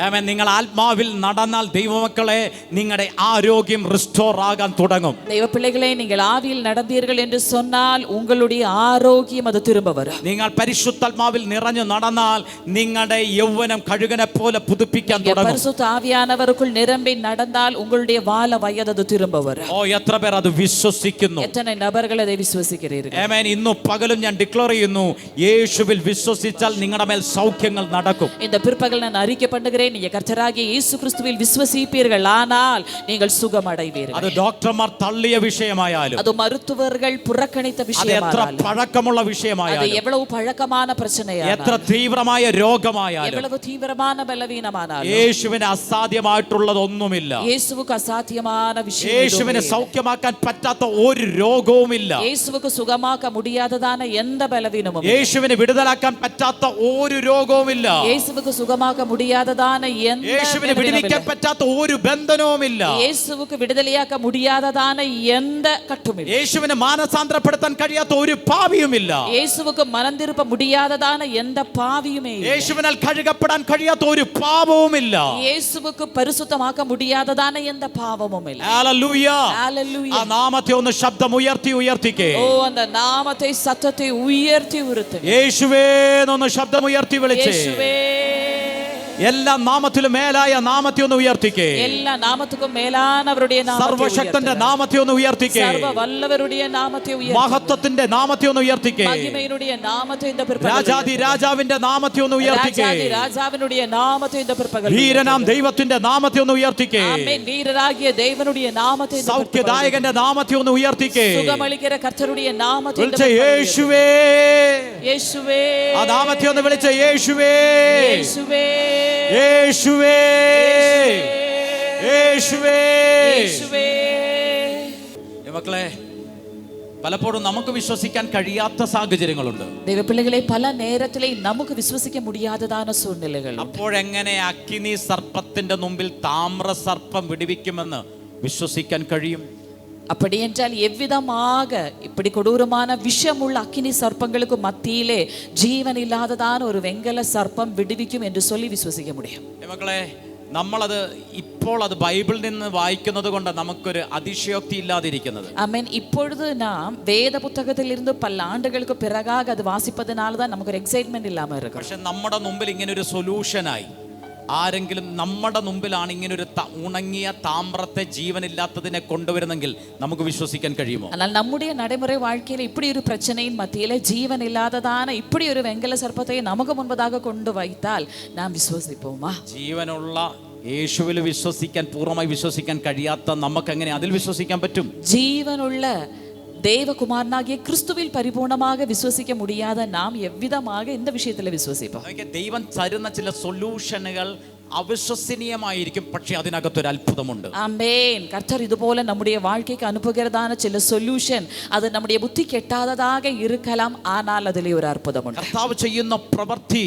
ആമേൻ. നിങ്ങൾ ആത്മാവിൽ നടന്നാൽ ദൈവമക്കളെ നിങ്ങളുടെ ആരോഗ്യം റിസ്റ്റോർ ആകാൻ തുടങ്ങും. தெய்வ பிள்ளைகளே, நீங்கள் ஆவியில் நடந்தீர்கள் என்று சொன்னால் உங்களுடைய ஆரோக்கியம் அது திரும்ப வரும். നിങ്ങൾ പരിശുദ്ധാത്മാവിൽ നിറഞ്ഞു നടന്നാൽ നിങ്ങളുടെ യൗവനം കഴുകനെ പോലെ പുതുപ്പിക്കാൻ തുടങ്ങും. பரிசுத்த ஆவியானவருக்குள் நிரம்பி நடந்தால் உங்களுடைய வால வயது அது திரும்ப வரும். ഓ, എത്ര പേർ അത് വിശ്വസിക്കുന്നു? எத்தனை நபர்கள் அதை விசுவாசிக்கிறீர்கள்? ആമേൻ. ഇന്നു പകലും ഞാൻ ഡിക്ലെയർ ചെയ്യുന്നു, യേശുവിൽ വിശ്വസിച്ചാൽ നിങ്ങളുടെ മേൽ സൗഖ്യങ്ങൾ നടക്കും. இந்த பிற்பகல் நான் அறிக்கை பண்ணுகிறேன், நீங்க கர்த்தராகிய இயேசு கிறிஸ்துவில் விசுவாசிப்பீர்கள் ஆனால் நீங்கள் சுகம் அடைவீர்கள். അത് ഡോക്ടർമാർ തള്ളിയ വിഷയമായാലും, அது மருத்துவர்கள் புறக்கணித்த അത് എത്ര விஷயமானாலும், പഴക്കമുള്ള அது വിഷയമായാലും, எவ்வளவு பழக்கமான பிரச்சனையானாலும், എത്ര തീവ്രമായ രോഗമായാലും, எவ்வளவு தீவிரமான பலவீனமானாலும், യേശുവിന് അസാധ്യമായിട്ടുള്ളതൊന്നുമില്ല. இயேசுவுக்கு அசாத்தியமான விஷயம் യേശുവിനെ സൗഖ്യമാക്കാൻ പറ്റാത്ത ഒരു രോഗവുമില്ല. இயேசுவுக்கு சுகமாக்க முடியாததான எந்த பலவீனமும், യേശുവിനെ വിടുതലാക്കാൻ പറ്റാത്ത ഒരു രോഗവുമില്ല. இயேசுவுக்கு சுகமாக்க முடியாததான எந்த യേശുവിനെ വിടുവിക്കാൻ പറ്റാത്ത ഒരു ബന്ധനവുമില്ല. இயேசுவுக்கு விடுதலையாக்க முடியாததான எந்த கட்டுமில்லை. യേശുവിനെ മാനസാന്തരപ്പെടുത്താൻ കഴിയാത്ത ഒരു പാപിയുമില്ല. இயேசுவுக்கு மனம் திருப்ப முடியாததான எந்த பாவியுமே இல்லை. യേശുവിനാൽ കഴുകപ്പെടാൻ കഴിയാത്ത ഒരു പാപവുമില്ല. இயேசுவுக்கு பரிசுத்தமாக்க முடியாததான எந்த பாவமும் இல்லை. ഹല്ലേലൂയ. ஹல்லேலூயா. ആ നാമത്തെ ഒന്ന് ശബ്ദം ഉയർത്തിക്കേ. ஓ, அந்த நாமத்தை சத்தத்தை உயர்த்தி உறுத்து യേശുവേ എന്നൊന്ന് ശബ്ദം ഉയർത്തി വിളിച്ചേ. இயேசுவே. എല്ലാ നാമത്തിലും മേലായ നാമത്തെ ഒന്ന് ഉയർത്തിക്കേ. எல்லா நாமத்துக்கும் மேலானவருடைய நாமத்தை സർവശക്തന്റെ നാമത്തെ ഒന്ന് ഉയർത്തിക്കേ. சர்வ வல்லவருடைய நாமத்தை உயர்த்தி മഹത്വത്തിന്റെ നാമത്തെ ഒന്ന് ഉയർത്തിക്കേ. மகிமையினுடைய நாமத்தை இந்த பிற்பகல் രാജാതി രാജാവിന്റെ നാമത്തെ ഒന്ന് ഉയർത്തിക്കേ. ராஜாதி ராஜாவினுடைய நாமத்தை இந்த பிற்பகல் വീരനാം ദൈവത്തിന്റെ നാമത്തെ ഒന്ന് ഉയർത്തിക്കേ. ஆமென். வீரராகிய தேவனுடைய நாமத்தை இந்த பிற்பகல் സൗഖ്യദായകന്റെ നാമത്തെ ഒന്ന് ഉയർത്തിക്കേ. சுகமளிக்கிற കർത്തருடைய നാമത്തെ இந்த വിളിച്ച യേശുവേ. യേശുവേ. ആ നാമത്തെ ഒന്ന് വിളിച്ച യേശുവേ. യേശുവേ. യേശുവേ. യേശുവേ. യേശുവേ. മക്കളെ, പലപ്പോഴും നമുക്ക് വിശ്വസിക്കാൻ കഴിയാത്ത സാഹചര്യങ്ങളുണ്ട്. ദൈവപിള്ളകളെ, പല നേരത്തിലെ നമുക്ക് വിശ്വസിക്കാൻ முடியாததான സൂழ்நிலைകൾ. അപ്പോഴെങ്ങനെ അഗ്നി സർപ്പത്തിന്റെ മുമ്പിൽ താമ്ര സർപ്പം വിടുവിക്കുമെന്ന് വിശ്വസിക്കാൻ കഴിയും? அப்படி என்றால் எவ்விதமாக இப்படி கொடூரமான விஷமுள்ள அக்கினி சர்ப்பங்களுக்கு மத்தியிலே ஜீவன் இல்லாததான ஒரு வெங்கல சர்ப்பம் விடுவிக்கும் என்று சொல்லி விசுவசிக்க முடியும்? മക്കളെ, നമ്മളത് ഇപ്പോൾ അത് ബൈബിളിൽ നിന്ന് വായിക്കുന്നത് കൊണ്ട് നമുക്കൊരു അതിശയോക്തി ഇല്ലാതിരിക്കുന്നത്. ஆமென். இப்பொழுது நாம் வேத புத்தகத்தில் இருந்து பல ஆண்டுகளுக்கு பிறகாக அது வாசிப்பதனால தான் நமக்கு ஒரு எக்ஸைட்மெന്റ് இல்லாம இருக்கு. പക്ഷെ നമ്മുടെ മുമ്പിൽ ഇങ്ങനെ ഒരു സൊല്യൂഷനായി ആരെങ്കിലും നമ്മുടെ മുമ്പിലാണ് ഇങ്ങനെ ഒരു ഉണങ്ങിയ താമ്രത്തെ ജീവനില്ലാത്തതിനെ കൊണ്ടുവരുന്നെങ്കിൽ നമുക്ക് വിശ്വസിക്കാൻ കഴിയുമോ? ஆனால் நம்முடைய நடைமுறை வாழ்க்கையில இப்படி ஒரு பிரச்சனையின் மத்தியில ஜீவன் இல்லாததான இப்படி ஒரு வெங்கல சர்ப்பத்தை நமக்கு முன்பதாக கொண்டு வைத்தால் நாம் விசுவசிப்போமா? ജീവനുള്ള യേശുവിൽ വിശ്വസിക്കാൻ, പൂർണ്ണമായി വിശ്വസിക്കാൻ കഴിയാത്ത നമുക്ക് എങ്ങനെ അതിൽ വിശ്വസിക്കാൻ പറ്റും? ஜீவனுள்ள தேவகுமாரனாகிய கிறிஸ்துவில் பரிபூர்ணமாக விசுவசிக்க முடியாத நாம் எவ்விதமாக இந்த விஷயத்துல விசுவசிப்போம்? ദൈവം തരുന്ന ചില സൊല്യൂഷനുകൾ അവിശ്വസനീയമായിരിക്കും, പക്ഷെ അതിനകത്തൊരു അത്ഭുതമുണ്ട്. ஆமென். கர்த்தர் இது போல நம்முடைய வாழ்க்கைக்கு அனுப்புகிறதான சில சொல்யூஷன் அது நம்முடைய புத்தி கெட்டாததாக இருக்கலாம், ஆனால் அதிலே ஒரு அற்புதம் உண்டு. കർത്താവ് ചെയ്യുന്ന പ്രവൃത്തി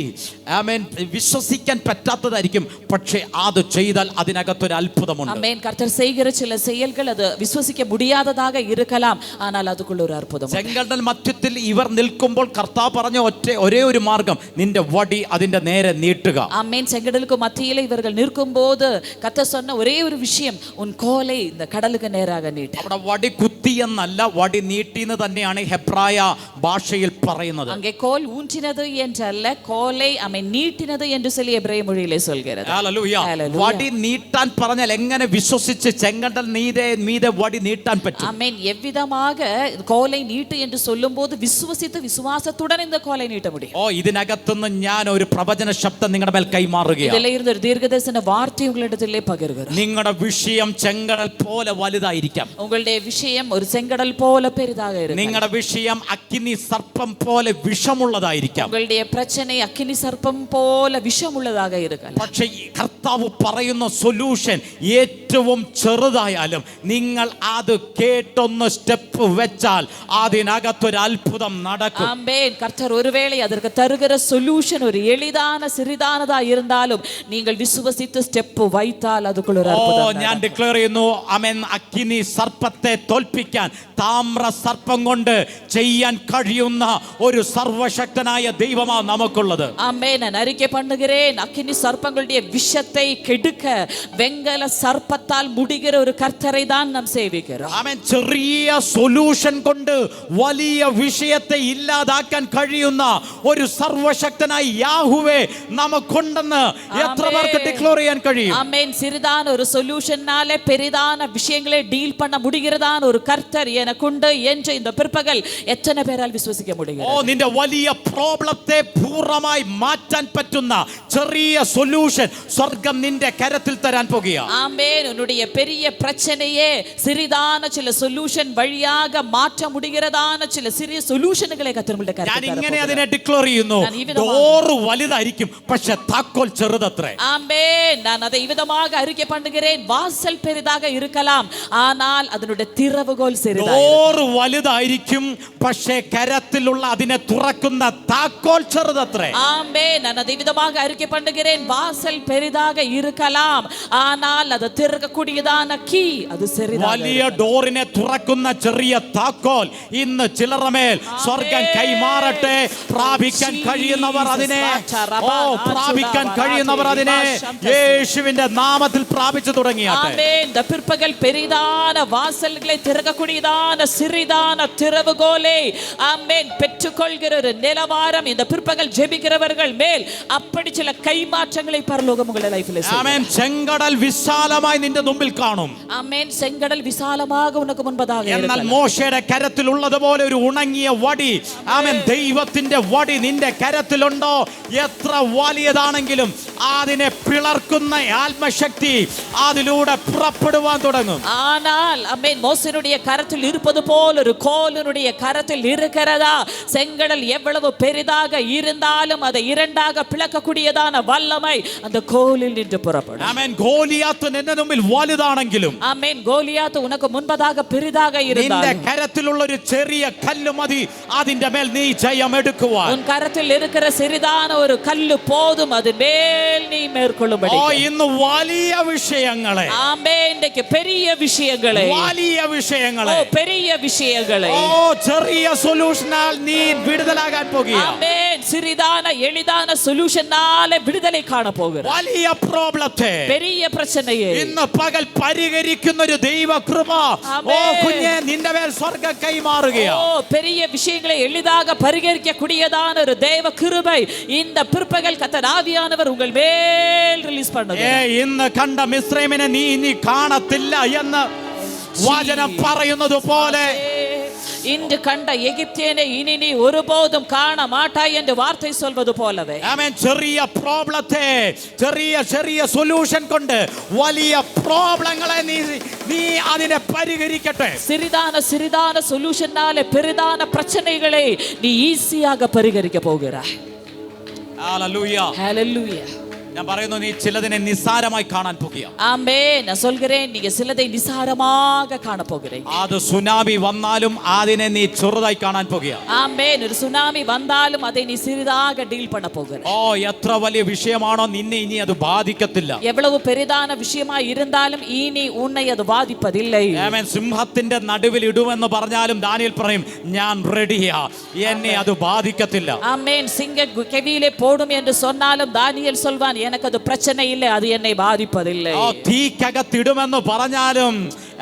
ആമേൻ വിശ്വസിക്കാൻ പറ്റാത്തതായിരിക്കും, പക്ഷെ അത് ചെയ്താൽ അതിനകത്തൊരു അത്ഭുതമുണ്ട്. ஆமென். கர்த்தர் செய்கிற சில செயல்கள் அது விசுவசிக்க முடியாததாக இருக்கலாம், ஆனால் அதுக்குள்ள ஒரு அற்புதம். ചെങ്കടൽ മധ്യത്തിൽ ഇവർ നിൽക്കുമ്പോൾ കർത്താവ് പറഞ്ഞ ഒരേ ഒരു മാർഗം, നിന്റെ വടി അതിന്റെ നേരെ നീട്ടുക. ஆமென். செங்கடலுக்கு மத்தியிலே இவர்கள் நிற்கும்போது கர்த்தர் சொன்ன ஒரே ஒரு விஷயம், உன் கோலை இந்த கடலுக்கு நேராக நீட்டு. അവിടെ വടി കുത്തി എന്നല്ല, വടി നീട്ടി എന്ന് തന്നെയാണ് ഹെബ്രായ ഭാഷയിൽ പറയുന്നത്. அங்கே கோல் ஊன்றினது என்றல்ல, கோலை அவன் நீட்டினது என்று சொல்லி எபிரேய மொழியிலே சொல்கிறது. ഹല്ലേലൂയ. വടി നീട്ടാൻ പറഞ്ഞാൽ എങ്ങനെ വിശ്വസിച്ച് ചെങ്കടൽ മീതെ വടി നീട്ടാൻ പറ്റും? ஆமென். எவ்விதமாக கோலை நீட்டு என்று சொல்லும்போது விசுவசித்து விசுவாசத்துடன் இந்த கோலை நீட்ட முடியும். ഓ, ഇതിനകത്തുനിന്ന് ഞാൻ ഒരു പ്രവചന ശബ്ദം നിങ്ങളുടെ മേൽ കൈമാറുകയാണ്. ഇതിലെ ഇരുന്ന ഒരു ദീർഘദർശന വാർത്ത ഉங்களிடத்திலே பகிர்கிறேன். നിങ്ങളുടെ വിഷയം ചെങ്കടൽ പോലെ വലുതായിരിക്കാം. உங்களுடைய விஷயம் ஒரு செங்கடல் போல பெரிதாக இருக்கும். നിങ്ങളുടെ വിഷയം അഗ്നി സർപ്പം പോലെ വിഷമുള്ളതായിരിക്കാം. உங்களுடைய பிரச்சனை அக்கினி சர்ப்பம் போல விஷமுள்ளதாக இருக்கலாம். പക്ഷേ കർത്താവ് പറയുന്ന സൊല്യൂഷൻ ഏറ്റവും ചെറുതായാലും നിങ്ങൾ അത് കേട്ടൊന്ന് സ്റ്റെപ്പ് വെച്ചാൽ അതിനകത്തൊരു അത്ഭുതം നടക്കും. ஆமென். கர்த்தர் ஒருவேளை அதற்கு தருகிற சொல்யூஷன் ஒரு எளிதான சிறிதானதா இருந்தாலும் நீங்கள் நீங்கள் விசுவசித்து ஸ்டெப் வைத்தால் அதுக்குள்ள ஒரு ഓ அற்புதம் ഞാൻ ഡിക്ലെയർ ചെയ്യുന്നു ആമേൻ, അഗ്നി സർപ്പത്തെ തോൽപ്പിക്കാൻ താമ്ര സർപ്പം കൊണ്ട് ചെയ്യാൻ കഴിയുന്ന ഒരു സർവശക്തനായ ദൈവമാ നമുക്കുള്ളത്. ஆமென். நான் அறிக்கை பண்ணுகிறேன், அக்கினி சர்ப்பங்களுடைய விஷத்தை கெடுக்க வெங்கல சர்ப்பத்தால் முடிகிற ஒரு கர்த்தரை தான் நாம் சேவிக்கிறோம். ആമേൻ. ചെറിയ സൊല്യൂഷൻ കൊണ്ട് വലിയ വിഷയത്തെ ഇല്ലാതാക്കാൻ കഴിയുന്ന ഒരു സർവശക്തനായ യാഹുവേ നമുക്കുണ്ടെന്ന് എത്ര പേർക്ക് ഡിക്ലെയർ ചെയ്യാൻ കഴിയും? ஆமென். சிறிதான ஒரு சொல்யூஷனால பெரிதான விஷயங்களை டீல் பண்ண முடிகிறதான ஒரு கர்த்தர் எனக்குண்டு என்று இந்த பிற்பகல் எத்தனை பேரால் விசுவசிக்க முடியும்? ഓ നിന്റെ വലിയ പ്രോബ്ലത്തെ പൂർണ്ണമായി മാറ്റാൻ പറ്റുന്ന ചെറിയ സൊല്യൂഷൻ സ്വർഗം നിന്റെ കരത്തിൽ തരാൻ പോകുകയാ. ஆமென். உன்னுடைய பெரிய பிரச்சனையே சிறிதான சில சொல்யூஷன் வழியாக மாற்ற முடிகிறதான சில சிறிய சொல்யூஷன்களை கர்த்தருடைய ഞാൻ கரத்தில் ഇങ്ങനെ தரப்போகிறார். അതിനെ ഡിക്ലെയർ ചെയ്യുന്നു, ഞാൻ ഈ വിധമായി- ഡോറ് വലുതായിരിക്കും പക്ഷെ താക്കോൽ ചെറുതത്രേ. ஆமென். நான் அதை இவ்விதமாக அறிக்கை பண்ணுகிறேன், வாசல் பெரிதாக இருக்கலாம் ஆனால் அதனுடைய திறவுகோல் சிறிதாக ഡോറ് വലുതായിരിക്കും പക്ഷെ കരത്തിലുള്ള അതിനെ തുറക്കുന്ന താക്കോൽ ചെറുതത്രേ. ஆமென். நான் அதை விதமாக அறிக்கை பண்ணுகிறேன், வாசல் பெரிதாக இருக்கலாம் ஆனால் அது திறக்கக்கூடியதான கீ அது சிறிதாக വലിയ ഡോറിനെ തുറക്കുന്ന ചെറിയ താക്കോൽ ഇന്ന് ചിലറമേൽ സ്വർഗം കൈമാറട്ടെ. പ്രാപിക്കാൻ കഴിയുന്നവർ അതിനെ പ്രാപിക്കാൻ കഴിയുന്നവർ അതിനെ യേശുവിന്റെ നാമത്തിൽ പ്രാപിച്ചു തുടങ്ങിയാട്ടെ. ஆமென். இந்த பிற்பகல் பெரிதான வாசல்களை திறக்கக்கூடியதான சிறிதான திறவுகோலை ஆமென் பெற்றுக்கொள்கிற ஒரு நிலவாரம் இந்த பிற்பகல் ஜெபிக்கிறவர்கள் மேல் அப்படி சில கைமாற்றங்களை பரலோகம் உங்களுடைய லைஃப்ல செய்யும். ആമേൻ. ചെങ്കടൽ വിശാലമായി നിന്റെ മുമ്പിൽ കാണും. ஆமென். செங்கடல் விசாலமாக உனக்கு முன்பதாக എന്നാൽ இருக்கலாம். മോശയുടെ കരത്തിൽ ഉള്ളതുപോലെ ഒരു ഉണങ്ങിയ വടി, ആമേൻ, ദൈവത്തിന്റെ വടി നിന്റെ കരത്തിലുണ്ടോ? എത്ര വലിയതാണെങ്കിലും അതിനെ പിളർക്കുന്ന ആത്മശക്തി അതിലൂടെ പുറപ്പെടുവാൻ തുടങ്ങും. ஆனால் ஆமென், மோசேனுடைய கரத்தில் இருப்பது போல் ஒரு கோலினுடைய கரத்தில் இருக்கிறதா? செங்கடல் எவ்வளவு பெரிதாக இருந்தாலும் அதை இரண்டாக பிளக்கக்கூடியதான வல்லமை அந்த கோலில் நின்று புறப்படும். ആമേൻ. ഗോലിയാത്ത് നിന്റെ മുമ്പിൽ വലുതാണെങ്കിലും ஆமென். கோலியாத் உனக்கு முன்பதாக பெரிதாக നിന്റെ இருந்தாலும் കരത്തിലുള്ള ഒരു ചെറിയ കല്ല് മതി അതിന്റെ മേൽ നീ ജയം എടുക്കുവാൻ. உன் கரத்தில் இருக்கிற சிறிதான ஒரு கல்லு போதும் அது மேல் நீ மேற்கொள்ளும்படி. ഓ ഇന്ന് വലിയ വിഷയങ്ങളെ, ஆமென். இன்றைக்கு பெரிய விஷயங்களை, വലിയ വിഷയങ്ങളെ, பெரிய விஷயங்களை, ഓ ചെറിയ സൊല്യൂഷനാൽ നീ വിടുതലാകാൻ പോകുക. ஆமென், சிறிதான எளிதான சொல்யூஷனால விடுதலை காண போகிற വലിയ പ്രോബ്ലത്തെ பெரிய பிரச்சனையை ഇന്ന് പകൽ പരിഹരിക്കുന്ന ഒരു ദൈവകൃപ ഓ കുഞ്ഞെ നിന്റെ മേൽ സ്വർഗ്ഗം കൈമാറുകയാ. பெரிய விஷயங்களை எளிதாக பரிகரிக்க கூடியதான ஒரு தேவ கிருபை இந்த பிற்பகல் கர்த்தர் ஆவியானவர் உங்கள் மேல் ரிலீஸ் பண்ணுது. ഇന്ന് കണ്ട മിസ്രൈമിനെ നീ ഇനി കാണത്തില്ല എന്ന് വചനം പറയുന്നത് പോലെ இன்று கண்ட எகிப்தியனை இனி நீ ஒருபோதும் காண மாட்டாய் என்று வார்த்தை சொல்வது போலவே ആമേൻ. ചെറിയ പ്രോബ്ലത്തെ ചെറിയ ചെറിയ സൊല്യൂഷൻ കൊണ്ട് വലിയ പ്രോബ്ലങ്ങളെ നീ അതിനെ പരിഹരിക്കട്ടെ. சிறிதான சிறிதான சொல்யூஷனால பெரிதான பிரச்சனைகளை நீ ஈஸியாக பரிகரிக்க போகிறாய். ഹല്ലേലൂയ. ஹல்லேலூயா. ഞാൻ പറയുന്നു, നീ ചിലതിനെ നിസ്സാരമായി കാണാൻ പോകുക. ஆமென். நான் சொல்கிறேன், நீங்க சிலதை நிசாரமாக காண போகிறீங்க. അത് സുനാമി വന്നാലും അതിനെ നീ ചെറുതായി കാണാൻ പോകുക. ஆமென். ஒரு சுனாமி வந்தாலும் அதை நீ சிறிதாக டீல் பண்ண போகிற. ഓ എത്ര വലിയ വിഷയമാണോ നിന്നെ ഇനി അത് ബാധിക്കത്തില്ല. எவ்வளவு பெரிதான விஷயமா இருந்தாலும் இனி உன்னை அது பாதிப்பதில்லை. ആമേൻ. സിംഹത്തിന്റെ നടുവിൽ ഇടുമെന്ന് പറഞ്ഞാലും ദാനിയേൽ പറയും, ഞാൻ റെഡിയാ, എന്നെ അത് ബാധിക്കത്തില്ല. ஆமென். சிங்க கெவியிலே போடும் என்று சொன்னாலும் தானியேல் சொல்வான், எனக்கு அது பிரச்சனை இல்லை, அது என்னை பாதிப்பதில்லை. തീക്കകത്തിടുമെന്ന് പറഞ്ഞാലും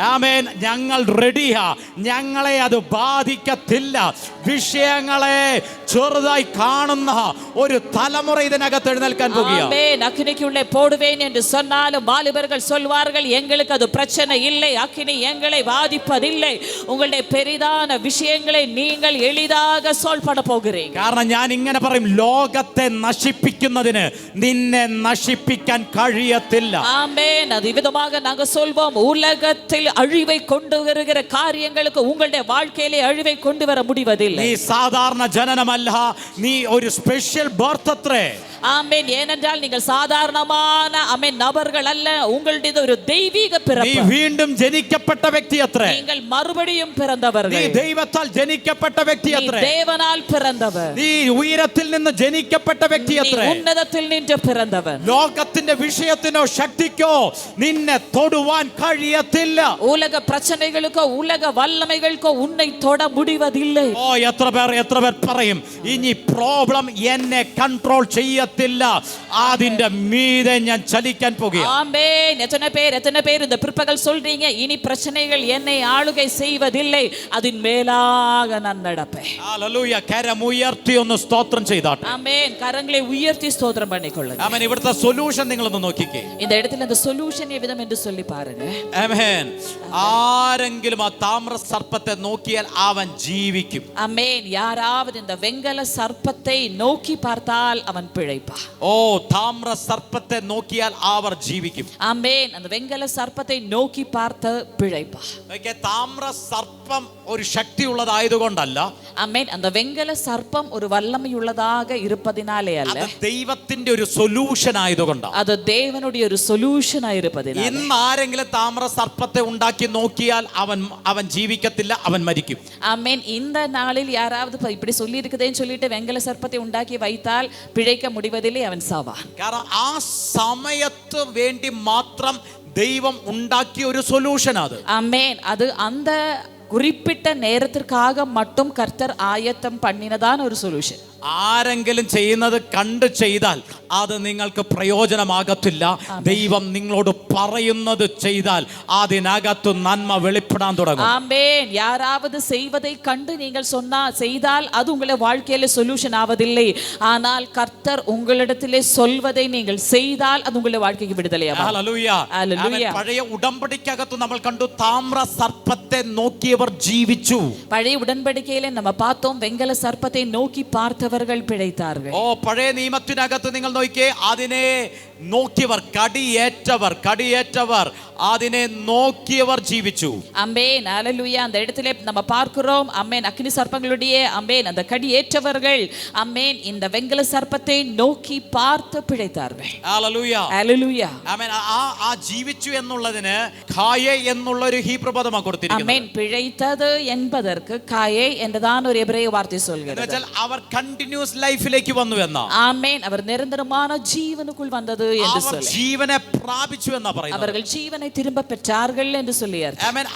ആമേൻ, ഞങ്ങൾ റെഡിയാ, ഞങ്ങളെ അത് ബാധിക്കത്തില്ല. വിഷയങ്ങളെ ചെറുതായി കാണുന്ന ഒരു തലമുറ ഇതിനകത്ത് എഴുന്നേൽക്കാൻ പോകുക. ஆமென். அக்கினிக்குள்ளே போடுவேன் என்று சொன்னாலும் வாலிபர்கள் சொல்வார்கள், எங்களுக்கு அது பிரச்சனை இல்லை, அக்கினி எங்களை பாதிப்பதில்லை. உங்களுடைய பெரிதான விஷயங்களை நீங்கள் எளிதாக சால்வ் பண்ண போகிறீங்க. കാരണം ഞാൻ ഇങ്ങനെ പറയും, ലോകത്തെ നശിപ്പിക്കുന്നതിന് നിന്നെ നശിപ്പിക്കാൻ കഴിയത്തില്ല. ஆமென். அது விதமாக நாங்க சொல்வோம், உலகத்தில் அழிவை கொண்டு வருகிற காரியங்களுக்கு உங்களுடைய வாழ்க்கையிலே அழிவை கொண்டு வர முடிவதில்லை. നീ സാധാരണ ജനനമല്ല, നീ ഒരു സ്പെഷ്യൽ ബർത്ത് അത്രേ. ஆமென். ஏனென்றால் நீங்கள் சாதாரணமான ஆமென் நபர்கள் அல்ல, உங்களுடையது ஒரு தெய்வீக നീ பிறப்பு. വീണ്ടും ജനിക്കപ്പെട്ട വ്യക്തി അത്രേ. நீங்கள் மறுபடியும் നീ பிறந்தவர்கள். ദൈവത്താൽ ജനിക്കപ്പെട്ട വ്യക്തി நீ അത്രേ. தேவனால் பிறந்தவர். നീ ഉയരത്തിൽ നിന്ന് ജനിക്കപ്പെട്ട വ്യക്തി நீ അത്രേ. உன்னதத்தில் நின்று பிறந்தவன். ലോകത്തിന്റെ വിഷയത്തിനോ ശക്തിക്കോ നിന്നെ തൊടുവാൻ കഴിയത്തില്ല. உலக பிரச்சனைகளுக்கோ உலக வல்லமைகளுக்கோ உன்னை தொட முடிவதில்லை. ഓ എത്ര പേർ പറയും ഇനി പ്രോബ്ലം എന്നെ കൺട്രോൾ ചെയ്യത്തില്ല, അതിന്റെ മീതെ ഞാൻ ചലിക്കാൻ പോകുകയാണ്. ஆமென். எத்தனை பேர் இந்த பிற்பகல் சொல்றீங்க, இனி பிரச்சனைகள் என்னை ஆளுகை செய்வதில்லை, அதின் மேலாக நான் நடப்பேன். ഹല്ലേലൂയ. കരമുയർത്തി ഒന്ന് സ്തോത്രം ചെയ്താട്ടെ. ஆமென். கரங்களை உயர்த்தி ஸ்தோத்திரம் பண்ணிக்கொள்ளுங்க. ആമേൻ. ഇവിടുത്തെ സൊല്യൂഷൻ നിങ്ങളൊന്ന് നോക്കിക്കേ. இந்த இடத்துல அந்த சொல்யூஷன் எவ்விதம் என்று சொல்லி பாருங்க. ആമേൻ. ആരെങ്കിലും ആ താമ്ര സർപ്പത്തെ നോക്കിയാൽ അവൻ ജീവിക്കും. ஆமென். யாராவது இந்த வெங்கல சர்ப்பத்தை நோக்கி பார்த்தால் அவன் பிழைப்பான். ഓ താമ്ര സർപ്പത്തെ നോക്കിയാൽ അവർ ജീവിക്കും. ஆமென். அந்த வெங்கல சர்ப்பத்தை நோக்கி பார்த்து பிழைப்பான். താമ്ര സർപ്പം ഒരു ശക്തിയുള്ളതായതുകൊണ്ടല്ല. ஆமென். அந்த வெங்கல சர்ப்பம் ஒரு வல்லமையுள்ளதாக இருப்பதினாலே அல்ல, അത് ദൈവത്തിന്റെ ഒരു സൊല്യൂഷൻ ആയതുകൊണ്ടാണ്. அது தேவனுடைய ஒரு சொல்யூஷனா இருப்பதினாலே. ഇന്ന് ആരെങ്കിലും താമ്ര സർപ്പത്തെ ഉണ്ടാക്കി നോക്കിയാൽ അവൻ ജീവിക്കത്തില്ല, അവൻ മരിക്കും. ஆமென். இந்த நாளில் யாராவது இப்படி சொல்லி இருக்குதேன்னு சொல்லிட்டு வெங்கல சர்ப்பத்தை உண்டாக்கி வைத்தால் பிழைக்க முடிவதில்லை, அவன் சாவான். കാരണം ആ സമയത്ത് വേണ്ടി മാത്രം ദൈവം ഉണ്ടാക്കിയ ഒരു സൊല്യൂഷൻ അത്. ஆமென். அது அந்த குறிப்பிட்ட நேரத்திற்காக மட்டும் கர்த்தர் ஆயத்தம் பண்ணினதான ஒரு சொல்யூஷன். ആരെങ്കിലും ചെയ്യുന്നത് കണ്ട് ചെയ്താൽ അത് നിങ്ങൾക്ക് പ്രയോജനമാകത്തില്ല. ദൈവം നിങ്ങളോട് പറയുന്നത് ചെയ്താൽ അതിനകത്ത് നന്മ വെളിപ്പെടാൻ തുടങ്ങും. ஆமென். யாராவது செய்வதை கண்டு நீங்கள் செய்தால் அது உங்களுடைய வாழ்க்கையில சொல்யூஷன் ஆவதில்லை. ஆனால் கர்த்தர் உங்களிடத்திலே சொல்வதை நீங்கள் செய்தால் அது உங்களுடைய வாழ்க்கைக்கு விடுதலையாகும். ഹല്ലേലൂയ. ഹല്ലേലൂയ. പഴയ ഉടമ്പടിക്കകത്ത് നമ്മൾ കണ്ടു താമ്ര സർപ്പത്തെ നോക്കിയവർ ജീവിച്ചു. பழைய உடன்படிக்கையிலே நம்ம பார்த்தோம், வெங்கல சர்ப்பத்தை நோக்கி பார்த்தவர்கள் பிழைத்தார்கள். ഓ പഴയ നിയമത്തിനകത്ത് നിങ്ങൾ നോക്കിയേ, അതിനെ നോക്കിയവർ കടിയേറ്റവർ അതിനെ നോക്കിയവർ ജീവിച്ചു. அமேன். ஹல்லேலூயா. அந்த இடத்திலே நம்ம பார்க்கிறோம், அமேன், அக்கினி சர்ப்பங்களுடைய அமேன் அந்த கடியேற்றவர்கள் அமேன் இந்த வெங்கல சர்ப்பத்தை நோக்கி பார்த்து பிழைத்தார்கள். ഹല്ലേലൂയ. ஹல்லேலூயா. ആമേൻ. ആ ജീവിച്ചു എന്നുള്ളതിന് ഖായെ എന്നുള്ള ഒരു ഹീബ്രു പദമാണ് കൊടുത്തിരിക്കുന്നത്. அமேன். பிழைத்தது என்பதற்கு காயே என்றுதான் ஒரு எபிரேய வார்த்தை சொல்கிறது. എന്നുവെച്ചാൽ അവർ കണ്ടിന്യൂസ് ലൈഫിലേക്ക് വന്നു എന്നാ. ஆமென். அவர் நிரந்தரமான ஜீவனுக்குள் வந்தது என்று അവർ சொல்லி ജീവനെ പ്രാപിച്ചു എന്നാ പറയുന്നത്. அவர்கள் ஜீவனை திரும்ப பெற்றார்கள் என்று சொல்லி அர்த்தம். ആമേൻ.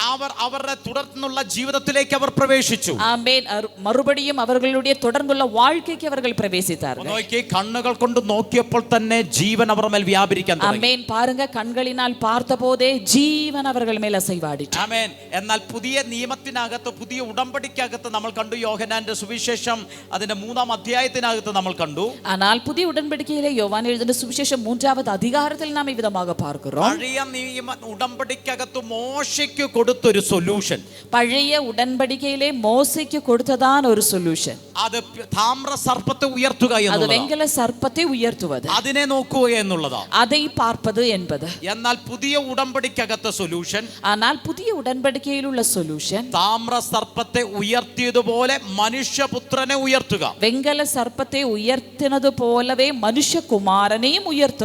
അവരുടെ തുടർന്നുള്ള ജീവിതത്തിലേക്ക് അവർ പ്രവേശിച്ചു. ஆமென். மறுபடியும் அவர்களுடைய தொடர்ந்துள்ள வாழ்க்கைக்கு அவர்கள் பிரவேசித்தார்கள். നോക്കി, കണ്ണുകൾ കൊണ്ട് നോക്കിയപ്പോൾ തന്നെ ജീവൻ അവർ മേൽ വ്യാപരിക്കാൻ തുടങ്ങി. ஆமென். பாருங்க, கண்களினால் பார்த்தபோதே ஜீவன் அவர்கள் மேல் அசைவாடிற்று. ആമേൻ. എന്നാൽ പുതിയ നിയമത്തിനകത്ത്, പുതിയ ഉടമ്പടിക്കകത്ത് നമ്മൾ കണ്ടു, യോഹന്നാന്റെ സുവിശേഷം അതിന്റെ 3-ാം അധ്യായത്തിനകത്ത് നമ്മൾ കണ്ടു. ஆனால் புதிய உடன்படிக்கையிலே யோவான் எழுதின சுவிசேஷம் 3வது அதிகாரத்தில் நாம் இவ்விதமாக பார்க்கிறோம். പഴയ നിയമ ഉടമ്പടിക്കകത്ത് മോശയ്ക്ക് കൊടുത്തൊരു സൊല്യൂഷൻ, பழைய உடன்படிக்கையிலே மோசேக்கு கொடுத்ததான் ஒரு சொல்யூஷன், അത് താമ്ര സർപ്പത്തെ ഉയർത്തുക அது എന്നുള്ളതാണ്. வெங்கல சர்ப்பத்தை உயர்த்துவது, അതിനെ നോക്കുക എന്നുള്ളതാണ്. அதை பார்ப்பது என்பது. എന്നാൽ പുതിയ ഉടമ്പടിക്കകത്തെ സൊല്യൂഷൻ, ஆனால் புதிய உடன்படிக்கையில் உள்ள சொல்யூஷன் താമ്ര സർപ്പത്തെ ഉയർത്തിയതുപോലെ മനുഷ്യപുത്രനെ ഉയർത്തുക. வெங்கல சர்ப்பத்தை உயர்த்தினது போலவே மனுஷகுமாரனையும் உயர்த்துவது.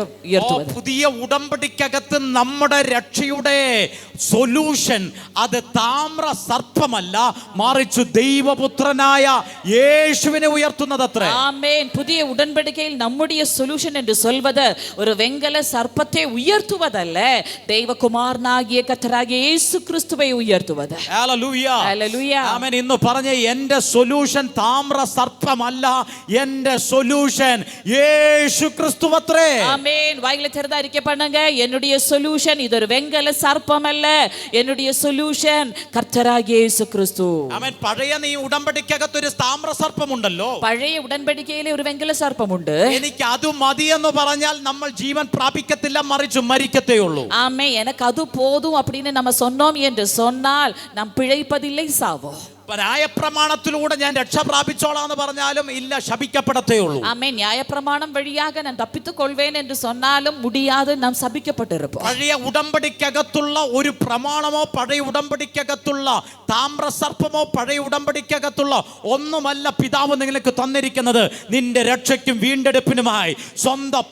പുതിയ ഉടമ്പടിക്കകത്ത് നമ്മുടെ രക്ഷയുടെ സൊല്യൂഷൻ അത് താമ്ര സർപ്പമല്ല, മറിച്ച് ദൈവപുത്രനായ യേശുവിനെ ഉയർത്തുന്നതത്രേ. ஆமென். புதிய உடன்படிக்கையில் நம்முடைய சொல்யூஷன் என்று சொல்வது ஒரு வெங்கல சர்ப்பத்தை உயர்த்துவதல்ல, ദൈവകുമാരനാകിയ കർത്താവായ യേശു ക്രിസ്തുவை ഉയർത്തുவது. ഹല്ലേലൂയ. ഹല്ലേലൂയ. ആമേൻ. ഇന്ന് പറഞ്ഞ എന്റെ സൊല്യൂഷൻ താമ്ര സർപ്പമല്ല, എന്റെ സൊല്യൂഷൻ യേശു ക്രിസ്തുവത്രേ. ஆமென். வாயில திறந்து அறிக்கை பண்ணுங்க, என்னுடைய சொல்யூஷன் இது ஒரு வெங்கல சர்ப்பம் அல்ல, என்னுடைய சொல்யூஷன் கர்த்தராகிய യേശു ക്രിസ്തു. ആമേൻ. പഴയ ഉടമ്പടിക്കകത്ത് ഒരു താമ്ര സർപ്പമുണ്ടല്ലോ. പഴയ ഉടன்பടിക്കയിലെ ഒരു വെങ്കല സർപ്പമുണ്ട്. എനിക്ക് അത് മതിയെന്ന് പറഞ്ഞാൽ നമ്മൾ ജീവൻ പ്രാപിക്കത്തില്ല, മറിച്ച് മരിക്കത്തേ ഉള്ളൂ. ஆமென். எனக்கு அது போதும் அப்படின்னு நம்ம சொன்னோம் என்று சொன்னால் நாம் பிழைப்பதில்லை, சாவோம். ന്യായപ്രമാണത്തിലൂടെ ഞാൻ രക്ഷ പ്രാപിച്ചോളാന്ന് പറഞ്ഞാലും ഇല്ല, ശപിക്കപ്പെടത്തേ ഉള്ളൂ. ஆமென். நியாயப்பிரமாணம் வழியாக நான் தப்பித்துக் கொள்வேன் என்று சொன்னாலும் முடியாது, நாம் சபிக்கப்பட்டிருப்போம். പഴയ ഉടമ്പടിക്കകത്തുള്ള ഒരു പ്രമാണമോ പഴയ ഉടമ്പടിക്കകത്തുള്ള താമ്രസർപ്പമോ പഴയ ഉടമ്പടിക്കകത്തുള്ള ഒന്നുമല്ല പിതാവ് നിങ്ങൾക്ക് തന്നിരിക്കുന്നത്. നിന്റെ രക്ഷയ്ക്കും വീണ്ടെടുപ്പിനുമായി സ്വന്തം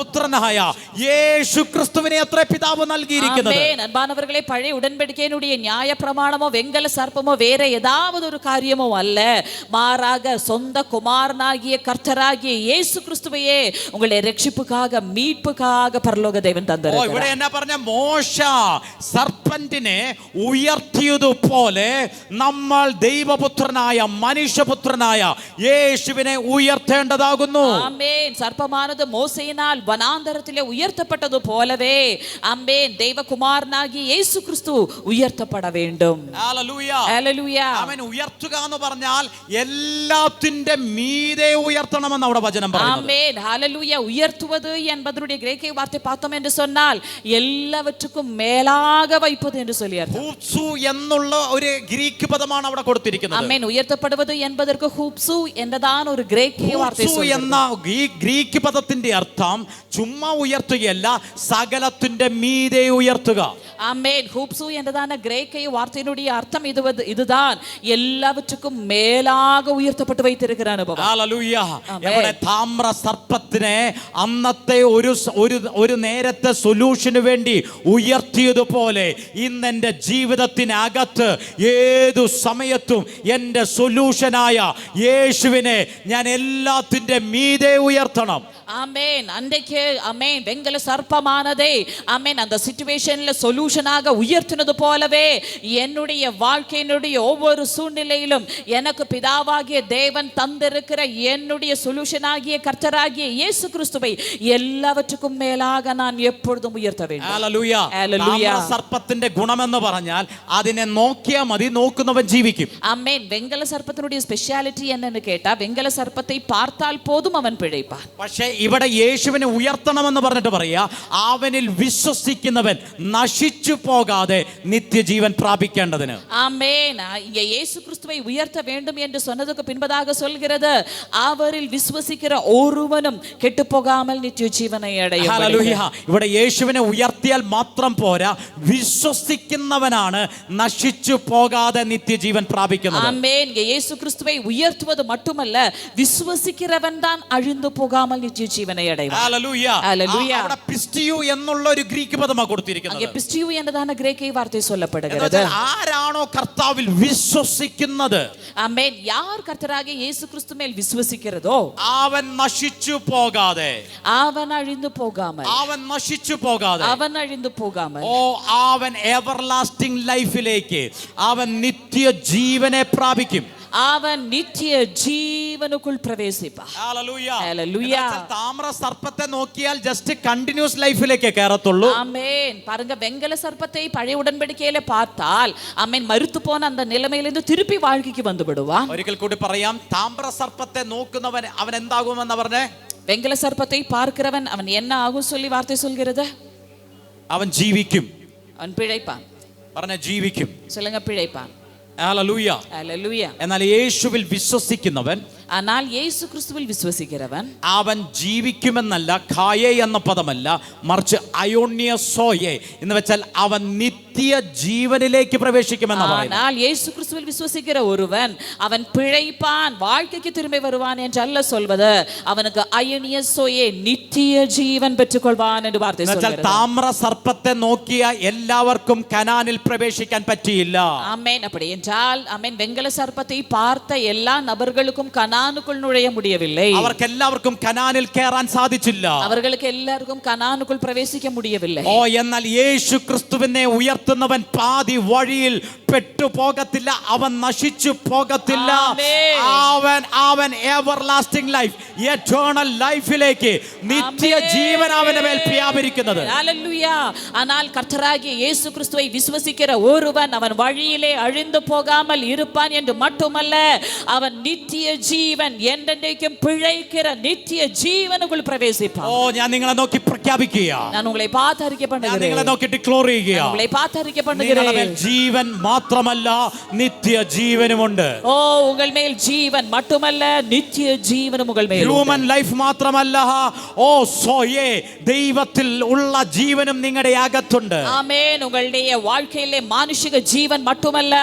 പുത്രനായ യേശു ക്രിസ്തുവിനെ അത്ര പിതാവ് നൽകിയിരിക്കുന്നത്. ஆமென். அன்பானவர்களே, பழைய உடன்படிக்கையினுடைய நியாய பிரமாணமோ வெங்கல சர்ப்பமோ வேற ஏதாவது ஒரு காரியமோ அல்ல, மாறாக சொந்த குமாரனாகிய கர்த்தராகிய இயேசு கிறிஸ்துவையே உங்களுடைய ரட்சிப்புக்காக மீட்புக்காக பரலோக தேவன் தந்தார். ഇവിടെ എന്നാ പറഞ്ഞ മോശ സർപ്പന്റിനെ ഉയർത്തിയതുപോലെ നമ്മൾ ദൈവപുത്രനായ മനുഷ്യപുത്രനായ യേശുവിനെ ഉയർത്തേണ്ടതാകുന്നു. ஆமென். சர்ப்பமானது மோசேயினால் வனாந்தரத்திலே உயர்த்தப்பட்டது போலவே ஆமென் ദൈവകുമാരനാകിയ യേശു ക്രിസ്തു ഉയർത്തപ്പെട வேண்டும். ഹല്ലേലൂയ. ഹല്ലേലൂയ. അവൻ ഉയർത്തുക എന്ന് പറഞ്ഞാൽ എല്ലാത്തിന്റെ മീതെ ഉയർത്തണമെന്ന് അവിടെ വചനം പറയുന്നു. ആമേൻ. ഹല്ലേലൂയ. ഉയർത്തുவது என்பதனுடைய கிரேக்க வார்த்தை பார்த்தோம் என்று சொன்னால் எல்லாவற்றுக்கும் மேலாக வைப்பது என்று சொல்லி அர்த்தம். ഹൂപ്സു എന്നുള്ള ഒരു ഗ്രീക്ക് പദമാണ് അവിടെ കൊടുത്തിരിക്കുന്നത്. ആമേൻ. ഉയർത്തപ്പെടുவது என்பதற்கு ഹൂപ്സു എന്നതാണ് ഒരു ഗ്രേക്ക വാർത്ത. ഹൂപ്സു എന്ന ഗ്രീക്ക് പദത്തിന്റെ അർത്ഥം ചുമ്മാ ഉയർത്തുകയല്ല, സകലത്തിന്റെ മീതെ ഉയർത്തുക. ஆமென். ஹூப்சு என்றதான கிரேக்க வார்த்தையினுடைய அர்த்தம் இதுதான், எல்லாவற்றுக்கும் மேலாக உயர்த்தப்பட்டு வைத்திருக்கிற அனுபவம். ഹല്ലേലൂയ. ഇവിടെ താമ്ര സർപ്പത്തിനെ അന്നത്തെ ഒരു നേരത്തെ സൊല്യൂഷന് വേണ്ടി ഉയർത്തിയതുപോലെ ഇന്ന് എൻ്റെ ജീവിതത്തിനകത്ത് ഏതു സമയത്തും എൻ്റെ സൊല്യൂഷനായ യേശുവിനെ ഞാൻ എല്ലാത്തിൻ്റെ മീതെ ഉയർത്തണം. ஆமென். அன்றைக்கு ஆமென் வெங்கல சர்ப்பமானதே ஆமென் அந்த சிச்சுவேஷன்ல சொல்யூஷனாக உயர்த்தினது போலவே என்னுடைய வாழ்க்கையினுடைய ஒவ்வொரு சூழ்நிலையிலும் எனக்கு பிதாவாகிய தேவன் தந்திருக்கிற என்னுடைய சொல்யூஷனாகிய கர்த்தராகிய இயேசு கிறிஸ்துவை எல்லாவற்றுக்கும் மேலாக நான் எப்பொழுதும் உயர்த்த வேண்டும். ഹല്ലേലൂയ. ഹല്ലേലൂയ. സർപ്പത്തിന്റെ ഗുണമെന്ന് പറഞ്ഞാൽ അതിനെ നോക്കിയാൽ മതി, നോക്കുന്നവൻ ജീവിക്കും. ஆமென். வெங்கல சர்ப்பத்தினுடைய ஸ்பெஷாலிட்டி என்னன்னு கேட்டா, வெங்கல சர்ப்பத்தை பார்த்தால் போதும் அவன் பிழைப்பான். പക്ഷേ ഇവിടെ യേശുവിനെ ഉയർത്തണമെന്ന് പറഞ്ഞിട്ട് പറയാ, അവനിൽ വിശ്വസിക്കുന്നവൻ നശിച്ചു പോകാതെ നിത്യജീവൻ പ്രാപിക്കേണ്ടതിന്. ஆமென். இங்க இயேசு கிறிஸ்துவை உயர்த்த வேண்டும் என்று சொன்னதுக்கு பின்பதாக சொல்கிறது, அவரில் விசுவசிக்கிற ஒருவனும் கெட்டு போகாமல் நித்திய ஜீவனை அடையும். ഹല്ലേലൂയ. ഇവിടെ യേശുവിനെ ഉയർത്തിയാൽ മാത്രം പോരാ, വിശ്വസിക്കുന്നവനാണ് നശിച്ചു പോകാതെ നിത്യജീവൻ പ്രാപിക്കുന്നത്. ஆமென். இங்க இயேசு கிறிஸ்துவை உயர்த்துவது மட்டுமல்ல, விசுவசிக்கிறவன் தான் அழிந்து போகாமல் நித்திய ஜீவனை அடைவான். ഹല്ലേലൂയ. ഹല്ലേലൂയ. അവിടെ പിസ്റ്റിയു എന്നുള്ള ഒരു ഗ്രീക്ക് പദമാണ് കൊടുത്തിരിക്കുന്നത്. அங்கே பிஸ்டியு என்றதான கிரேக்க வார்த்தை சொல்லப்படுகிறது. ആരാണോ കർത്താവിൽ വിശ്വസിക്കുന്നത്, ஆமென், யார் கர்த்தராகிய இயேசு கிறிஸ்து மேல் விசுவசிக்கிறதோ അവൻ നശിച്ചു പോകാതെ, அவன் அழிந்து போகாமல், അവൻ നശിച്ചു പോകാതെ, அவன் அழிந்து போகாமல், ഓ അവൻ എവർലാസ്റ്റിംഗ് ലൈഫിലേക്ക്, അവൻ നിത്യ ജീവനെ പ്രാപിക്കും. அவன் நித்திய ஜீவனுக்குள் பிரவேசிப்பான். ഹല്ലേലൂയ. ஹல்லேலூயா. താമ്ര സർപ്പത്തെ നോക്കിയാൽ ജസ്റ്റ് കണ്ടിന്യൂസ് ലൈഫിലേക്ക് കയറത്തുള്ളൂ. ஆமென். பாருங்க, வெங்கல சர்ப்பத்தை பழைய உடன்படிக்கையில பார்த்தால் ஆமென் மரித்து போன அந்த நிலைமையிலிருந்து திருப்பி வாழ்க்கைக்கு வந்து விடுவான். ഒരിക്കൽ കൂടി പറയാം, താമ്ര സർപ്പത്തെ നോക്കുന്നവൻ അവൻ എന്താകുമെന്ന് പറഞ്ഞേ, வெங்கல சர்ப்பத்தை பார்க்கிறவன் அவன் என்ன ஆகும் சொல்லி வார்த்தை சொல்கிறது, അവൻ ജീവിക്കും. அவன் பிழைப்பான். പറഞ്ഞ ജീവിക്കും. சொல்லுங்க, பிழைப்பான். ഹല്ലേലൂയ. ஹல்லேலூயா. എന്നാൽ യേശുവിൽ വിശ്വസിക്കുന്നവൻ, ஆனால் இயேசு கிறிஸ்துவில் விசுவசிக்கிறவன் അവൻ ജീവിക്കുമെന്നല്ല, ഖായേ എന്ന പദമല്ല, മറിച്ച് അയോണ്യസോയെ എന്ന് വെച്ചാൽ അവൻ നിത്യ ജീവനിലേക്ക് പ്രവേശിക്കുമെന്ന് പറയുന്നു. ஆனால் இயேசு கிறிஸ்துவில் விசுவசிக்கிற ஒருவன் அவன் பிழைப்பான், வாழ்க்கைக்கு திரும்பி வருவான் என்று அல்ல சொல்வது, அவனுக்கு அயனியசோயே நித்திய ஜீவன் பெற்றுக்கொள்வான் என்று வார்த்தை சொல்கிறது. താമ്ര സർപ്പത്തെ നോക്കിയ എല്ലാവർക്കും കനാനിൽ പ്രവേശിക്കാൻ പറ്റിയില്ല. ஆமென். அப்படி என்றால் ஆமென், வெங்கல சர்ப்பத்தை பார்த்த எல்லா நபர்களுக்கும் கனானுக்குள் நுழைய முடியவில்லை. അവർക്ക് എല്ലാവർക്കും കനാനിൽ കയറാൻ സാധിച്ചില്ല. அவர்களுக்கு எல்லாருக்கும் கனானுக்குள் பிரவேசிக்க முடியவில்லை. ഓ എന്നാൽ യേശു ക്രിസ്തുവിനെ ഉയർത്തുന്നവൻ പാതി വഴിയിൽ പെട്ടു പോകത്തില്ല, അവൻ നശിച്ചു പോകത്തില്ല, അവൻ ആ അവൻ എവർലാസ്റ്റിംഗ് ലൈഫ്, എറ്റേണൽ ലൈഫിലേക്ക് നിത്യ ജീവൻ അവന്റെ മേൽ വ്യാപരിക്കുന്നത്. ഹല്ലേലൂയ. ஆனால் கர்த்தராகிய இயேசு கிறிஸ்துவை விசுவசிக்கிற ஒருவன் அவன் வழியிலே அழிந்து போகாமல் இருப்பான் என்று மட்டுமல்ல, அவன் நித்திய ஜீவன் என்றென்றைக்கும் பிழைக்கிற நித்திய ஜீவனுக்குள் பிரவேசிப்பான். ഓ, ഞാൻ നിങ്ങളെ നോക്കി പ്രഖ്യാപിക്കുക, நான் உங்களை பார்த்து அறிக்கை ഞാൻ பண்ணுகிறேன். നിങ്ങളെ നോക്കി ഡിക്ലോർ ചെയ്യുക, உங்களை பார்த்து அறிக்கை നിങ്ങളുടെ മേൽ பண்ணுகிறேன். ജീവൻ മാത്രമല്ല നിത്യ ജീവനുമുണ്ട്. ஓ, உங்கள் மேல் ஜீவன் மட்டுமல்ல நித்திய ஜீவனும் உங்கள் மேல். ഹ്യൂമൻ ലൈഫ് മാത്രമല്ല, ഓ സോയേ, ദൈവത്തിൽ ഉള്ള ജീവനും നിങ്ങളുടെ അകത്തുണ്ട്. ஆமென். உங்களுடைய வாழ்க்கையிலே மானுஷிக ஜீவன் மட்டுமல்ல,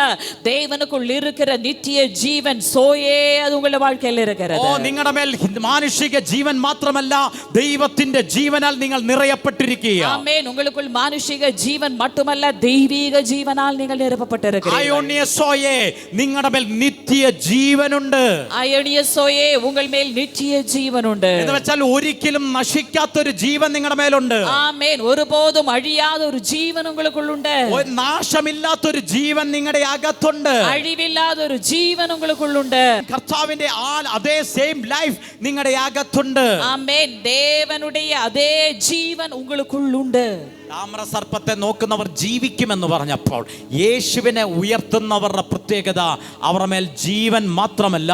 தேவனுக்குள் இருக்கிற நித்திய ஜீவன் சோயே அது உங்களுடைய வாழ்க்கையில் இருக்கிறது. ഓ, നിങ്ങളുടെ മേൽ മാനുഷിക ജീവൻ മാത്രമല്ല, ദൈവത്തിന്റെ ജീവനാൽ നിങ്ങൾ നിറയപ്പെട്ടിരിക്കുക. ஆமென். உங்களுக்குள் மானுஷிக ஜீவன் மட்டுமல்ல, தெய்வீக ஜீவனால் நீங்கள் நிரப்பப்பட்டிருக்கிறீர்கள். അയോണിയ സോയേ, നിങ്ങളുടെ മേൽ നിത്യ ജീവനുണ്ട്. അയോണിയ സോയേ, ഉങ്ങൾ മേൽ നിത്യ ജീവൻ ഉണ്ട്. എന്ന് വെച്ചാൽ ഒരിക്കലും നശിക്കാത്തൊരു ജീവൻ നിങ്ങളുടെ മേലുണ്ട്. ആമേൻ. ഒരുപോതും അഴിയാത്ത ഒരു ജീവൻ ഉங்களுக்குள்ளுണ്ട്. നാശമില്ലാത്തൊരു ജീവൻ നിങ്ങളുടെ അകത്തുണ്ട്. അഴിവില്ലാത്ത ഒരു ജീവൻ ഉங்களுக்குள்ளுണ്ട്. കർത്താവിന്റെ അതേ സെയിം ലൈഫ് നിങ്ങളുടെ അകത്തുണ്ട്. ആമേൻ. ദേവനുடைய അതേ ജീവൻ ഉங்களுக்குள்ளுണ്ട്. താമ്രസർപ്പത്തെ നോക്കുന്നവർ ജീവിക്കുമെന്ന് പറഞ്ഞപ്പോൾ യേശുവിനെ ഉയർത്തുന്നവരുടെ പ്രത്യേകത അവരുടെ മേൽ ജീവൻ മാത്രമല്ല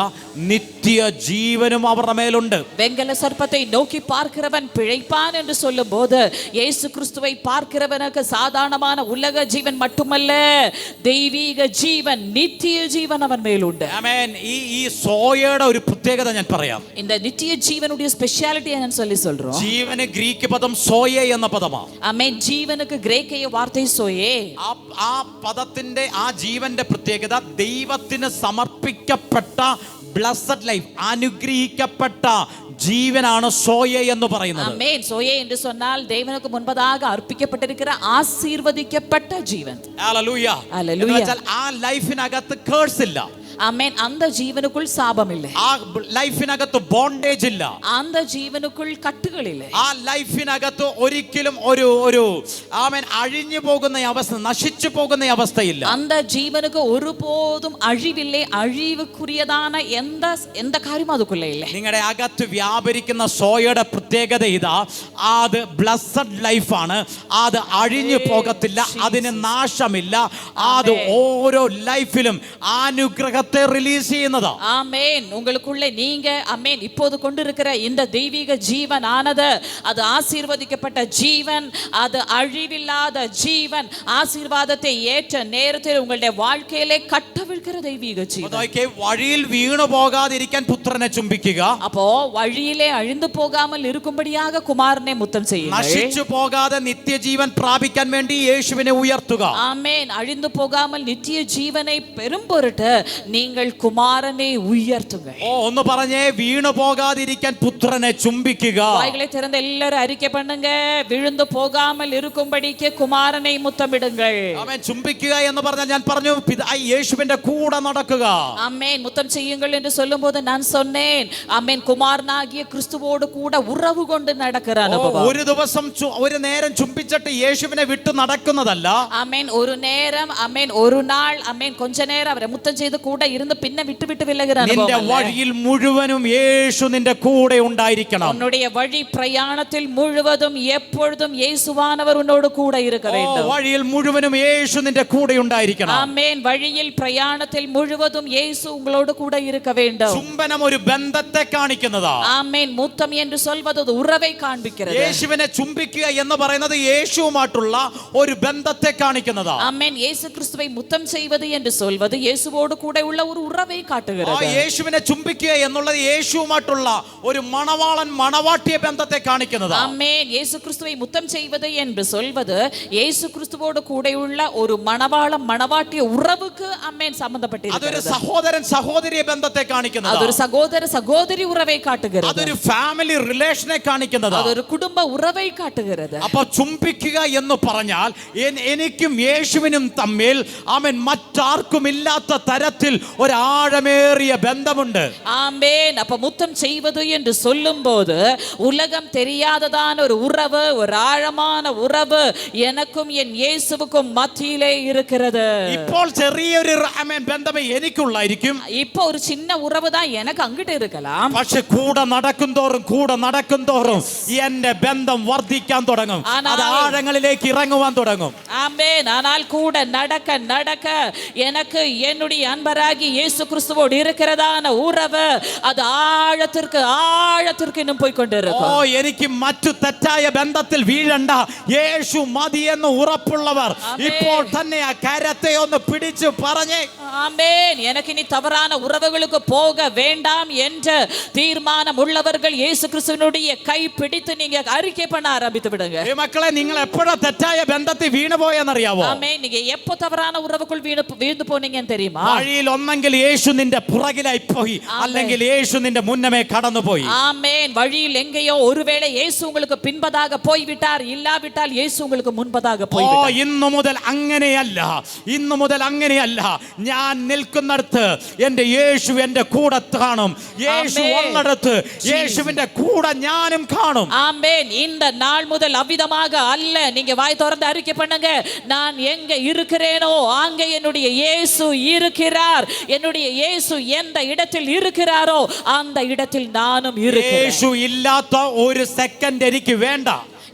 നിത്യ ജീവനും അവരുടെ മേലുണ്ട്. வெங்கல சர்ப்பத்தை நோக்கி பார்க்கிறவன் பிழைப்பான் என்று சொல்லும்போது இயேசு கிறிஸ்துவை பார்க்கிறவனுக்கு சாதாரணமான உலக ஜீவன் மட்டுமல்ல, தெய்வீக ஜீவன் நித்திய ஜீவன் அவன் மேலுണ്ട്. ആമേൻ. ഈ സോയയുടെ ഒരു പ്രത്യേകത ഞാൻ പറയാം. இந்த நித்திய ஜீவனுடைய ஸ்பெஷாலிட்டி நான் சொல்றோம். ജീവന് ഗ്രീക്ക് പദം സോയെ എന്ന പദമാണ്. ஆமென். ജീവനുക്ക് ഗ്രേക്കയ വാർത്തൈ സോയേ. ആ പദത്തിന്റെ ആ ജീവന്റെ പ്രത്യേകത ദൈവത്തിന് സമർപ്പിക്കപ്പെട്ട ബ്ലസ്സഡ് ലൈഫ്, അനുഗ്രഹിക്കപ്പെട്ട ജീവനാണ് സോയെ എന്ന് പറയുന്നത്. ആമേൻ. സോയെ എന്ന് சொன்னால் தேவனுக்கு முன்பதாக அர்ப்பிக்கப்பட்டிருக்கிற ஆசீர்வதிக்கப்பட்ட ജീവൻ. ഹല്ലേലൂയ. ഹല്ലേലൂയ. ആ ലൈഫിനകത്ത് കേഴ്സ് ഇല്ല. ആമേൻ. அந்த ജീവനുக்குள் சாபமில்லை. ആ ലൈഫിനകത്ത് ബോണ്ടേജ് ഇല്ല. அந்த ജീവനുக்குள் കട്ടുകളില്ല. ആ ലൈഫിനകത്ത് ഒരിക്കലും ഒരു ആമേൻ അഴിഞ്ഞു പോകുന്ന അവസ്ഥ, നശിച്ചു പോകുന്ന അവസ്ഥയില്ല. அந்த ജീവനുக்கு ஒருபோதும் அழிவில்லை. அழிவுக்குரியதான எந்த കാര്യം അതുക്കുள்ள ഇല്ല. നിങ്ങളുടെ അകത്ത് വ്യാപരിക്കുന്ന സോയയുടെ പ്രത്യേകത ഇതാ, അത് ബ്ലസ്സഡ് ലൈഫാണ്. അത് അഴിഞ്ഞു പോകത്തില്ല, അതിന് നാശമില്ല. അത് ഓരോ ലൈഫിലും അനുഗ്രഹ ரிலீஸ் ചെയ്യുന്നதா. ஆமென். உங்களுக்குள்ளே நீங்க ஆமென் இப்போது கொண்டிருக்கிற இந்த தெய்வீக ஜீவன் ஆனது அது ஆசீர்வதிக்கப்பட்ட ஜீவன், அது அழிவில்லாத ஜீவன், ஆசீர்வாதத்தை ஏற்ற நேரத்தில் உங்களுடைய வாழ்க்கையிலே கட்டவிழ்க்கிற தெய்வீக ஜீவன். വഴിയിൽ വീണു പോകാതിരിക്കാൻ പുത്രനെ ചുംബിക്കുക. அப்போ வழியிலே அழிந்து போகாமல் இருக்கும்படியாக குமாரனை முத்தம் செய்யுங்கள். നശിച്ചു പോകാതെ നിത്യജീവൻ പ്രാപിക്കാൻ വേണ്ടി യേശുവിനെ ഉയർത്തുക. ஆமென். அழிந்து போகாமல் நித்திய ஜீவனை பெறும் பொருட்டு நீங்கள் குமாரனை உயர்த்துங்கள். ഓ, ഒന്ന് പറഞ്ഞേ, വീണു പോകാതിരിക്കാൻ പുത്രനെ ചുംബിക്കുക. வாய்களை திறந்து எல்லாரும் அறிக்கை பண்ணுங்க. விழுந்து போகாமல் இருக்கும்படிக்கு குமாரனை முத்தமிடுங்கள். ആമേൻ. ചുംബിക്കുക എന്ന് പറഞ്ഞാൽ ഞാൻ പറഞ്ഞു യേശുവിന്റെ കൂടെ നടക്കുക. ஆமென். முத்தம் செய்யுங்கள் என்று சொல்லும்போது நான் சொன்னேன், ஆமென், குமாரனாகிய கிறிஸ்துவோடு கூட உறவு கொண்டு நடக்கிற அனுபவம். ഒരു ദിവസം ഒരു നേരം ചുംബിച്ചിട്ട് യേശുവിനെ വിട്ടു നടക്കുന്നതല്ല. ஆமென். ஒரு நேரம், ஆமென், ஒரு நாள், ஆமென், கொஞ்ச நேரம் அவரை முத்தம் செய்து கூட இருந்து പിന്നെ விட்டு விலகுற നിന്റെ அனுபவம். വഴിയിൽ മുഴുവനും യേശു നിന്റെ കൂടെ ഉണ്ടായിരിക്കണം. உன்னுடைய வழி பிரயாணத்தில் முழுவதும் எப்பொழுதும் இயேசுவானவர் உன்னோடு கூட இருக்க வேண்டும். വഴിയിൽ മുഴുവനും യേശു നിന്റെ കൂടെ ഉണ്ടായിരിക്കണം. ஆமென். வழியில் பிரயாணத்தில் முழுவதும் இயேசு உங்களோடு கூட இருக்க வேண்டும். ചുംബനം ഒരു ബന്ധത്തെ കാണിക്കുന്നതാ. ஆமென். முத்தம் என்று சொல்வது ஒரு உறவை காண்பிக்கிறது. യേശുവിനെ ചുംബിക്കുക എന്ന് പറയുന്നത് യേശുവുമായിട്ടുള്ള ഒരു ബന്ധത്തെ കാണിക്കുന്നതാ. ஆமென். இயேசு கிறிஸ்துவை முத்தம் செய்வது என்று சொல்வது இயேசுவோடு கூட உள்ள ஒரு உறவை காட்டுகிறது. യേശുവിനെ ചുംബിക്കുക എന്നുള്ളത് യേശുവുമായിട്ടുള്ള ഒരു മണവാളൻ മണവാട്ടിയ ബന്ധത്തെ കാണിക്കുന്നതാ. ஆமென். இயேசு கிறிஸ்துவை முத்தம் செய்வது என்று சொல்வது இயேசு கிறிஸ்துவோடு கூட உள்ள ஒரு மணவாளன் மணவாட்டிய உறவுக்கு ஆமென் சம்பந்தப்பட்டிருக்கிறது. അതൊരു സഹോദരൻ സഹോദരിയെ ബന്ധത്തെ കാണിക്കുന്നതാ. അതൊരു സഹോദര സഹോദരി ഉറവെ കാട്ടുகிறது. അതൊരു ഫാമിലി റിലേഷനെ കാണിക്കുന്നതാ. അതൊരു കുടുംബ ഉറവെ കാട്ടുகிறது. അപ്പോൾ ചുംബിക്കുക എന്ന് പറഞ്ഞാൽ എനിക്കും യേശുവിനും തമ്മിൽ ആമേൻ മറ്റാർക്കും ഇല്ലാത്ത തരത്തിൽ ഒരു ആഴമേറിയ ബന്ധമുണ്ട്. ஆமென். அப்ப முத்தம் செய்வது என்று சொல்லும்போது உலகம் தெரியாததான ஒரு உறவு, ஒரு ஆழமான உறவு எனக்கும் என் இயேசுவுக்கும் மத்தியிலே இருக்கிறது. ഇപ്പോൾ ചെറിയൊരു ബന്ധമേ എനിക്കുള്ളായിരിക്കും. இப்போ ஒரு சின்ன உறவு தான் எனக்கு அங்கிட்டு இருக்கலாம். പക്ഷെ കൂടെ നടക്കും തോറും എന്റെ ബന്ധം വർദ്ധിക്കാൻ തുടങ്ങും. അത് ആഴങ്ങളിലേക്ക് ഇറങ്ങുവാൻ തുടങ്ങും. ஆமென். ஆனால் கூட நடக்க நடக்க எனக்கு என்னுடைய அன்பராகி இயேசு கிறிஸ்துவோடு இருக்கிறதான உறவு அது ആഴത്തിற்கு இன்னுം പോയി കൊണ്ടിരിക്കും. എനിക്ക് മറ്റു തെറ്റായ ബന്ധത്തിൽ വീഴണ്ട, യേശു മതി എന്ന് ഉറപ്പുള്ളവർ ഇപ്പോൾ തന്നെ ആ കരത്തെ ഒന്ന് പിടിച്ചു പറഞ്ഞേ ஆமென். எனக்கு இனி தவறான உறவுகளுக்கு போக வேண்டாம் என்ற தீர்மானம் உள்ளவர்கள் இயேசு கிறிஸ்துவினுடைய கை பிடித்து நீங்க அறிக்கை பண்ண ஆரம்பித்து விடுங்க. മക്കളെ, നിങ്ങൾ എപ്പോഴാ തെറ്റായ ബന്ധത്തിൽ വീണു പോയെന്നറിയാവോ? ஆமென். நீங்க எப்போ தவறான உறவுக்குள் வீழ்ந்து போனீங்கன்னு தெரியுமா? വഴിയിൽ ഒന്നെങ്കിൽ യേശു നിന്റെ പുറകിലായി പോയി, അല്ലെങ്കിൽ യേശു നിന്റെ മുന്നമേ കടന്നുപോയി. ஆமென். வழியில் எங்கேயோ ஒருவேளை இயேசு உங்களுக்கு பின்பதாக போய்விட்டார், இல்லாவிட்டால் இயேசு உங்களுக்கு முன்பதாக போய்விட்டார். ഇന്നു മുതൽ അങ്ങനെയല്ല. ഞാൻ നിൽക്കുന്നിടത്ത് എന്റെ യേശു എന്റെ കൂടെ കാണും. യേശു ഉള്ളിടത്ത് യേശുവിന്റെ കൂടെ ഞാനും കാണും. ஆமென். இந்த நாள் முதல் அவ்விதமாக அல்ல. நீங்க வாய் திறந்து அறிக்கை பண்ணுங்க, நான் எங்க இருக்கிறேனோ அங்கே என்னுடைய இயேசு இருக்கிறார். என்னுடைய இயேசு எந்த இடத்தில் இருக்கிறாரோ அந்த இடத்தில் நானும் இருக்கிறேன். യേശു ഇല്ലാത്ത ഒരു സെക്കൻഡ് എനിക്ക് വേണ്ട.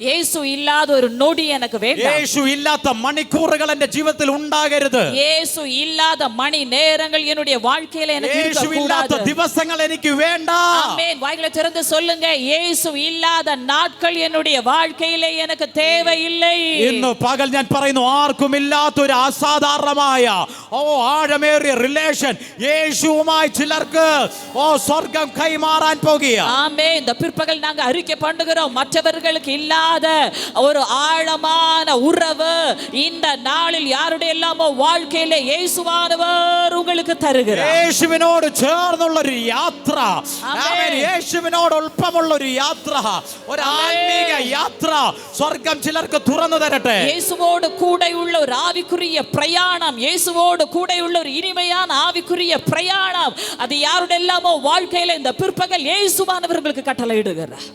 இயேசு இல்லாத ஒரு நொடி எனக்கு வேண்டாம். യേശു ഇല്ലാത്ത മണിക്കൂറുകൾ എൻ്റെ ജീവിതത്തിൽ ഉണ്ടാകരുത്. இயேசு இல்லாத மணி நேரங்கள் என்னுடைய வாழ்க்கையில எனக்கு இருக்க கூடாது. യേശു ഇല്ലാത്ത ദിവസങ്ങൾ എനിക്ക് വേണ്ട. ஆமென். வாய்களை திறந்து சொல்லுங்க, இயேசு இல்லாத நாட்கள் என்னுடைய வாழ்க்கையிலே எனக்கு தேவையில்லை. ഇന്ന് പകൽ ഞാൻ പറയുന്നു, ആർക്കും ഇല്ലാത്ത ഒരു അസാധാരണമായ ആഴമേറിയ റിലേഷൻ യേശുവുമായി ചിലർക്ക് സ്വർഗ്ഗം കൈമാറാൻ പോകുകയാണ്. ஆமென். இந்த பிற்பகல் நாங்க அறிக்கை பண்ணுகிறோம், மற்றவர்களுக்கு இல்லாத ஒரு ஆழமான உறவு இந்த நாளில் யாருடைய எல்லாமோ வாழ்க்கையிலே இயேசுவானவர் உங்களுக்கு தருகிறார். യേശുവിനോട് ചേർന്നുള്ള ഒരു യാത്ര, യേശുവിനോട് ഒപ്പമുള്ള ഒരു യാത്ര, ഒരു ആത്മീക യാത്ര സ്വർഗ്ഗം ചിലർക്ക് തുറന്നു തരട്ടെ. இயேசுவோடு கூட உள்ள ஒரு ஆவிக்குரிய பிரயாணம், இயேசுவோடு கூட உள்ள ஒரு இனிமையான ஆவிக்குரிய பிரயாணம், அது யாருடைய எல்லாமோ வாழ்க்கையில இந்த பிற்பகல் இயேசுவானவர்களுக்கு கட்டளையிடுகிறார்.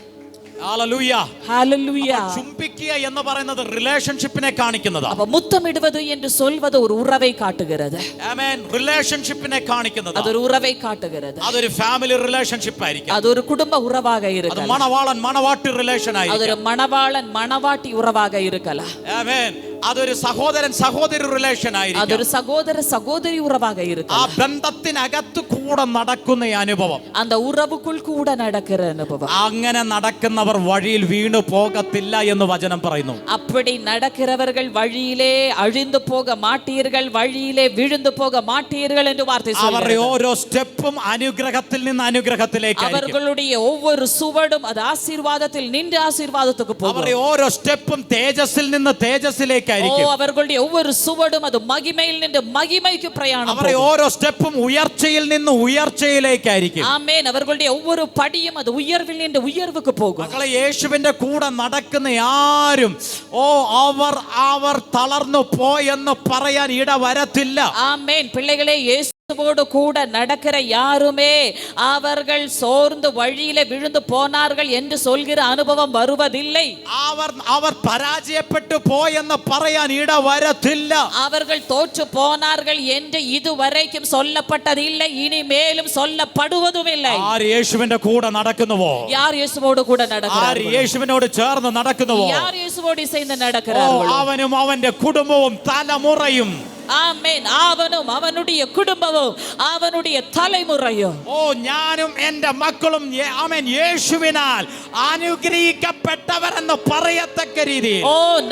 ഹല്ലേലൂയ. ഹല്ലേലൂയ. ചുംബിക്കുക എന്ന് പറയുന്നത് റിലേഷൻഷിപ്പിനെ കാണിക്കുന്നതാണ്. அப்ப முத்தமிடுவது என்று சொல்வது ஒரு உறவை காட்டுகிறது. ആമേൻ. റിലേഷൻഷിപ്പിനെ കാണിക്കുന്നതാണ്. அது ஒரு உறவை காட்டுகிறது. അതൊരു ഫാമിലി റിലേഷൻഷിപ്പ് ആയിരിക്കും. அது ஒரு குடும்ப உறவாக അത് இருக்கலாம். മണവാളൻ മണവാട്ടി റിലേഷൻ அது ആയിരിക്കും. ஒரு மணவாளன் மணவாட்டி உறவாக இருக்கலாம். ആമേൻ. അതൊരു സഹോദരൻ സഹോദരി റിലേഷൻ ആയിരിക്കും. அது ஒரு சகோதர சகோதரி உறவாக ആ இருக்கலாம். ബന്ധത്തിനകത്ത് കൂടെ നടക്കുന്ന ഈ അനുഭവം, அந்த உறவுக்குள் கூட நடக்கிற அனுபவம், അങ്ങനെ നടക്കുന്നവർ വഴിയിൽ വീണു പോകത്തില്ല എന്ന് വചനം പറയുന്നു. அப்படி நடக்கிறவர்கள் வழியிலே அழிந்து போக மாட்டீர்கள், வழியிலே விழுந்து போக மாட்டீர்கள் என்று வார்த்தை അവരുടെ சொல்கிறது. ഓരോ സ്റ്റെപ്പും അനുഗ്രഹത്തിൽ നിന്ന് അനുഗ്രഹത്തിലേക്ക്. அவர்களுடைய ஒவ்வொரு சுவடும் அது ஆசீர்வாதத்தில் நின்று ஆசீர்வாதத்துக்கு അവരുടെ போகும். ഓരോ സ്റ്റെപ്പും തേജസ്സിൽ നിന്ന് തേജസ്സിലേക്ക്. அவர்களுடைய ஒவ்வொரு சுவடும் அது மகிமையில் நின்று மகிமைக்கு பிரயாணம். അവരുടെ ഓരോ സ്റ്റെപ്പും ഉയർച്ചയിൽ നിന്ന് ഉയർച്ചയിലേക്കായിരിക്കും. ആമേൻ. അവர்களுடைய ஒவ்வொரு படியும் அது உயர்வில் நின்று உயர்வுக்கு போகும். മക്കളെ, യേശുവിന്റെ കൂടെ നടക്കുന്ന ആരും അവർ തളർന്നു പോയെന്ന് പറയാൻ ഇട വരത്തില്ല. ஆமேன். பிள்ளைகளே, இயேசுவோடு கூட நடக்கிற யாருமே அவர்கள் சோர்ந்து வழியிலே விழுந்து போனார்கள் என்று சொல்கிற அனுபவம் வருவதில்லை. അവർ പരാജയപ്പെട്ടു പോയെന്ന് പറയാൻ ഇട വരത്തില്ല. அவர்கள் தோற்று போனார்கள் என்று இதுவரைக்கும் சொல்லப்பட்டதில்லை, இனிமேலும் சொல்லப்படுவதும் இல்லை. ആര് യേശുവിന്റെ കൂടെ നടക്കുന്നുവോ, யார் இயேசுவோடு கூட நடக்கிறார்கள், ആര് യേശുവിനോട് ചേർന്ന് നടക്കുന്നുവോ, யார் இயேசுவோடு சேர்ந்து நடக்கிறார்கள், അവനും അവന്റെ കുടുംബവും തലമുറയും. ஆமென். அவனும் அவனுடைய குடும்பமும் அவனுடைய தலைமுறையும். ഞാനും എന്റെ മക്കളും യേശുവിനാൽ അനുഗ്രഹിക്കപ്പെട്ടവർ എന്ന് പറയത്തക്ക രീതിയിൽ.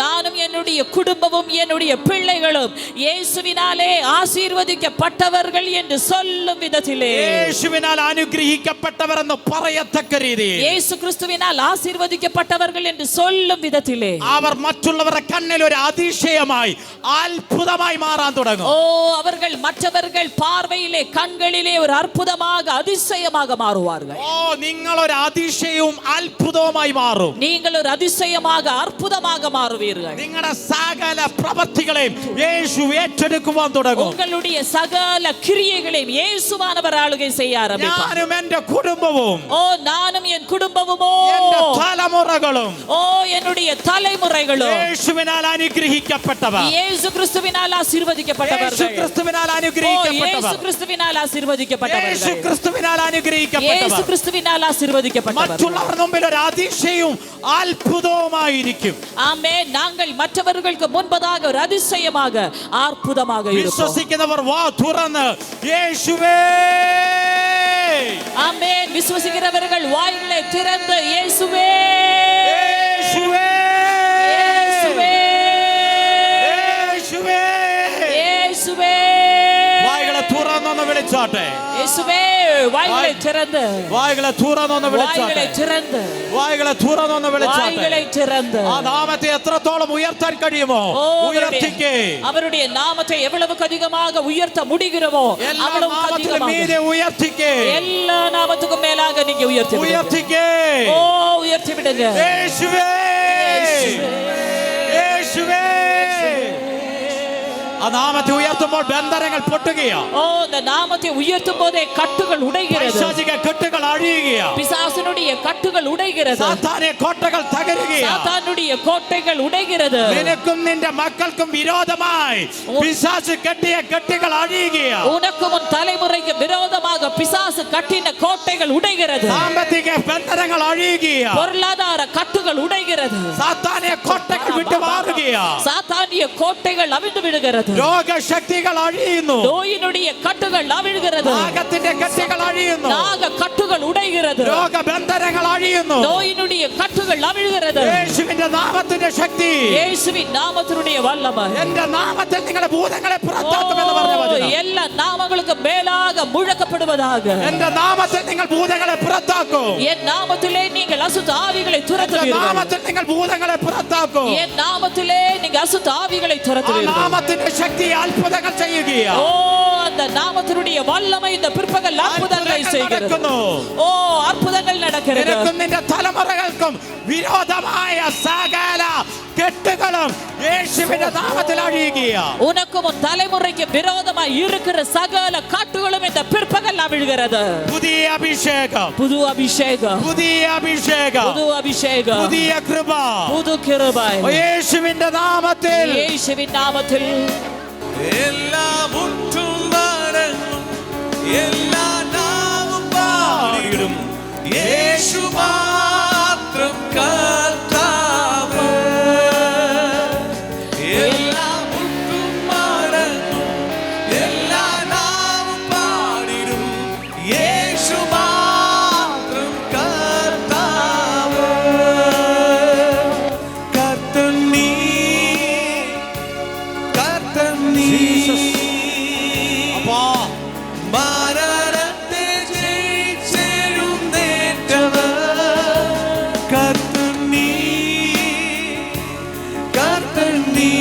நானும் என்னுடைய குடும்பமும் என்னுடைய பிள்ளைகளும் இயேசுவினாலே ஆசீர்வதிக்கப்பட்டவர்கள் என்று சொல்லும் விதத்திலே, യേശുവിനാൽ അനുഗ്രഹിക്കപ്പെട്ടവർ എന്ന് പറയത്തക്ക രീതിയിൽ, இயேசு கிறிஸ்துவினால் ஆசீர்வதிக்கப்பட்டவர்கள் என்று சொல்லும் விதத்திலே അവർ മറ്റുള്ളവരുടെ കണ്ണിൽ ഒരു അതിശയമായി അത്ഭുതമായി മാറാൻ മാറാൻ തുടങ്ങും. ഓ അവர்கள் மற்றவர்கள் பார்வையிலே கண்களிலே ஒரு அற்புதமாக அதிசயமாக மாறுவார்கள். ഓ നിങ്ങൾ ഒരു അതിശയവും അത്ഭുതവുമായി മാറും. நீங்கள் ஒரு அதிசயமாக அற்புதமாக மாறுவீர்கள். നിങ്ങളുടെ സകല പ്രവൃത്തികളെയും യേശു ഏറ്റെടുക്കുവാൻ തുടങ്ങും. உங்களுடைய சகல கிரியைகளையும் இயேசுவானவர் ஆளுகை செய்ய ஆரம்பிப்பார். ഞാനും എന്റെ കുടുംബവും ஓ நானும் என் குடும்பமுமோ എന്റെ തലമുറകളും ஓ என்னுடைய தலைமுறைகளும் യേശുവിനാൽ അനുഗ്രഹിക്കപ്പെട്ടവർ. இயேசு கிறிஸ்துவினால் ஆசீர்வதிக்கப்பட்டவர்கள். യേശു ക്രിസ്തുവിനാൽ ஓ അനുഗ്രഹിക്കപ്പെട്ടവർ. இயேசு கிறிஸ்துவினால் ஆசீர்வதிக்கப்பட்டவர்கள். യേശു ക്രിസ്തുവിനാൽ இயேசு അനുഗ്രഹിക്കപ്പെട്ടവർ. கிறிஸ்துவினால் ஆசீர்வதிக்கப்பட்டவர்கள். മറ്റുള്ളവരുടെ മുമ്പിൽ ഒരു അതിശയവും അത്ഭുതവുമായിരിക്കും. ஆமென். நாங்கள் மற்றவர்களுக்கு முன்பதாக ஒரு அதிசயமாக அற்புதமாக இருப்போம். വിശ്വസിക്കുന്നവർ വാ തുറന്ന് യേശുവേ. ஆமென். விசுவாசிக்கிறவர்கள் வாய்களை திறந்து இயேசுவே യേശുവേ. இயேசுவே യേശുവേ. இயேசுவே വായ്കളെ തുറന്നൊന്ന് വിളിച്ചാട്ടെ. இயேசுவே வாய்களை திறந்து വായ്കളെ തുറന്നൊന്ന് വിളിച്ചാട്ടെ. வாய்களை திறந்து വായ്കളെ തുറന്നൊന്ന് വിളിച്ചാട്ടെ. வாய்களை திறந்து ആ നാമത്തെ എത്രത്തോളം ഉയർത്താൻ കഴിയുമോ ഉയർത്തിക്കേ. அவருடைய நாமத்தை எவ்வளவுக்கு அதிகமாக உயர்த்த முடிகிறோமோ എല്ലാ அவ்வளவுக்கு നാമത്തിലും அதிகமாக മീതെ ഉയർത്തിക്കേ. எல்லா நாமத்துக்கும் மேலாக நீங்க உயர்த்தி விடுங்க. ഉയർത്തിക്കേ. ஓ உயர்த்தி விடுங்க. യേശുവേ. യേശുവേ. ആ നാമത്തെ ഉയർത്തുമ്പോൾ ബന്ധനങ്ങൾ പൊട്ടുകയാ. ஓ இந்த நாமத்தை உயர்த்தும் போதே கட்டுகள் உடைகிறது. പൈശാചിക കെട്ടുകൾ അഴിയുകയാ. பிசாசனுடைய கட்டுகள் உடைகிறது. സാത്താനെ കോട്ടകൾ തകരുകയാ. சாத்தானுடைய கோட்டைகள் உடைகிறது. നിനക്കും നിന്റെ മക്കൾക്കും വിരോധമായി പിശാച് കെട്ടിയ കെട്ടുകൾ അഴിയുകയാ. உனக்கும் உன் தலைமுறைக்கு விரோதமாக பிசாசு கட்டின கோட்டைகள் உடைகிறது. സാമ്പത്തിക ബന്ധനങ്ങൾ അഴിയുകയാ. பொருளாதார கட்டுகள் உடைகிறது. സാത്താനെ കോട്ടകൾ വിട്ടു മാറുകയാ. சாத்தானிய கோட்டைகள் அவிழ்ந்து விடுகிறது. രോഗശക്തികൾ അഴിയുന്നു. நோயினுடைய கட்டுகள் அவிழ்கிறது. നാഗത്തിന്റെ കെട്ടുകൾ അഴിയുന്നു. நாக கட்டுகள் உடைகிறது. രോഗബന്ധനങ്ങൾ അഴിയുന്നു. நோயினுடைய கட்டுகள் அவிழ்கிறது. യേശുവിന്റെ നാമത്തിന്റെ ശക്തി. இயேசுவின் நாமத்தினுடைய வல்லமை. എന്റെ നാമത്തിൽ നിങ്ങളുടെ ഭൂതങ്ങളെ പുറത്താക്കുമെന്ന് പറഞ്ഞ വചനം. எல்லா நாமங்களுக்கு மேலாக முழக்கப்படுவதாக. എന്റെ നാമത്തിൽ നിങ്ങൾ ഭൂതങ്ങളെ പുറത്താക്കും. என் நாமத்திலே நீங்கள் அசுத்த ஆவிகளை എന്റെ துரத்துவீர்கள். നാമത്തിൽ നിങ്ങൾ ഭൂതങ്ങളെ പുറത്താക്കും. என் நாமத்திலே நீங்க அசுத்த ஆவிகளை ആ துரத்துவீர்கள். നാമത്തിന്റെ ശക്തി അത്ഭുതങ്ങൾ ചെയ്യുകയാ. ஓ அந்த நாமத்தினுடைய வல்லமை இந்த பிற்பகல் அற்புதங்களை செய்கிறது. ഓ അത്ഭുതങ്ങൾ നടക്കുന്നത്. നിനക്കും നിന്റെ തലമുറകൾക്കും വിരോധമായ സകല കെട്ടുകളും യേശുവിന്റെ നാമത്തിൽ അഴിയുകയാ. உனக்கும் உன் தலைமுறைக்கு விரோதமாய் இருக்கிற சகல கட்டுகளும் இந்த பிற்பகல் அவிழ்கிறது. പുതിയ അഭിഷേകം. புது அபிஷேகம். പുതിയ അഭിഷേകം. புது அபிஷேகம். പുതിയ കൃപ. புது கிருபை. യേശുവിന്റെ നാമത്തിൽ. இயேசுவின் நாமத்தில் എല്ലാ മുട്ടും മടങ്ങും, എല്ലാ നാവും പാടിടും, യേശു മാത്രം കർത്താവ്. എല്ലാ മുട്ടും മടങ്ങും, എല്ലാ നാവും പാടിടും, യേശു മാത്രം കർത്താവ്. കർത്തൻ നീ, കർത്തൻ നീ. അപ്പാ, മരണത്തെ ജയിച്ചെഴുന്നേറ്റവർ. കർത്തൻ നീ, കർത്തൻ നീ.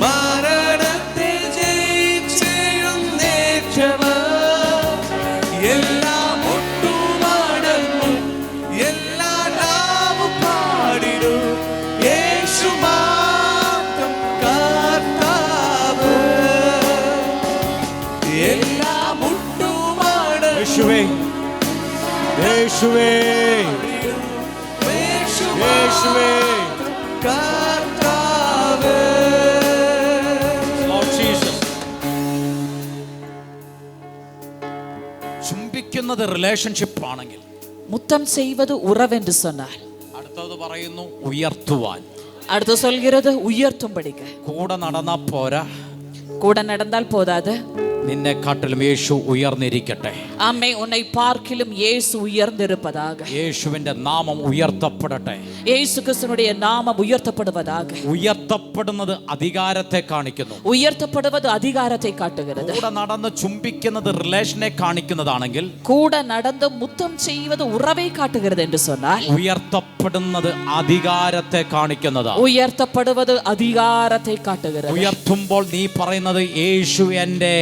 മരണത്തെ ജയിച്ചെഴുന്നേറ്റവർ. എല്ലാ മുട്ടുമടങ്ങും, എല്ലാ നാവും പാടിടും, യേശു മാത്രം കർത്താവ്. എല്ലാ മുട്ടുമടങ്ങും, യേശുവേ. യേശുവേ. യേശു യേശുവേ. കർത്താവ്. Lord Jesus. ചുംബിക്കുന്നത് റിലേഷൻഷിപ്പ് ആണെങ്കിൽ முத்தம் செய்வது உறவென்று சொன்னார். അടുത്തത് പറയുന്നു ഉയർത്തുവാൻ. அடுத்து சொல்கிறது உயர்த்தும்படிக்கு. കൂടെ നടന്നാ പോരാ. கூட நடந்தால் போதாது. നിന്നെക്കാട്ടിലും യേശു ഉയർന്നിരിക്കട്ടെ. ആമേ. ഉன்னை பார்க்கிலும் இயேசு உயர்ந்திருப்பதாக. യേശുവിന്റെ നാമം ഉയർത്തപ്പെടട്ടെ. இயேசு கிறிஸ்துவினுடைய நாமம் உயர்த்தப்படுவதாக. ഉയർത്തപ്പെടുന്നത് അധികാരത്തെ കാണിക്കുന്നു. ഉയർത്തപ്പെടുவது அதிகாரத்தை காட்டுகிறது. കൂടെ നടന്ന് ചുംബിക്കുന്നത് റിലേഷനെ കാണിക്കുന്നതാണെങ്കിൽ, கூட நடந்து முத்தம் செய்வது உறவை காட்டுகிறது என்று சொன்னால், ഉയർത്തപ്പെടുന്നത് അധികാരത്തെ കാണിക്കുന്നതാണ്. ഉയർത്തപ്പെടുவது அதிகாரத்தை காட்டுகிறது. ഉയർത്തുമ്പോൾ നീ പറയുന്നത് യേശു എൻ്റെ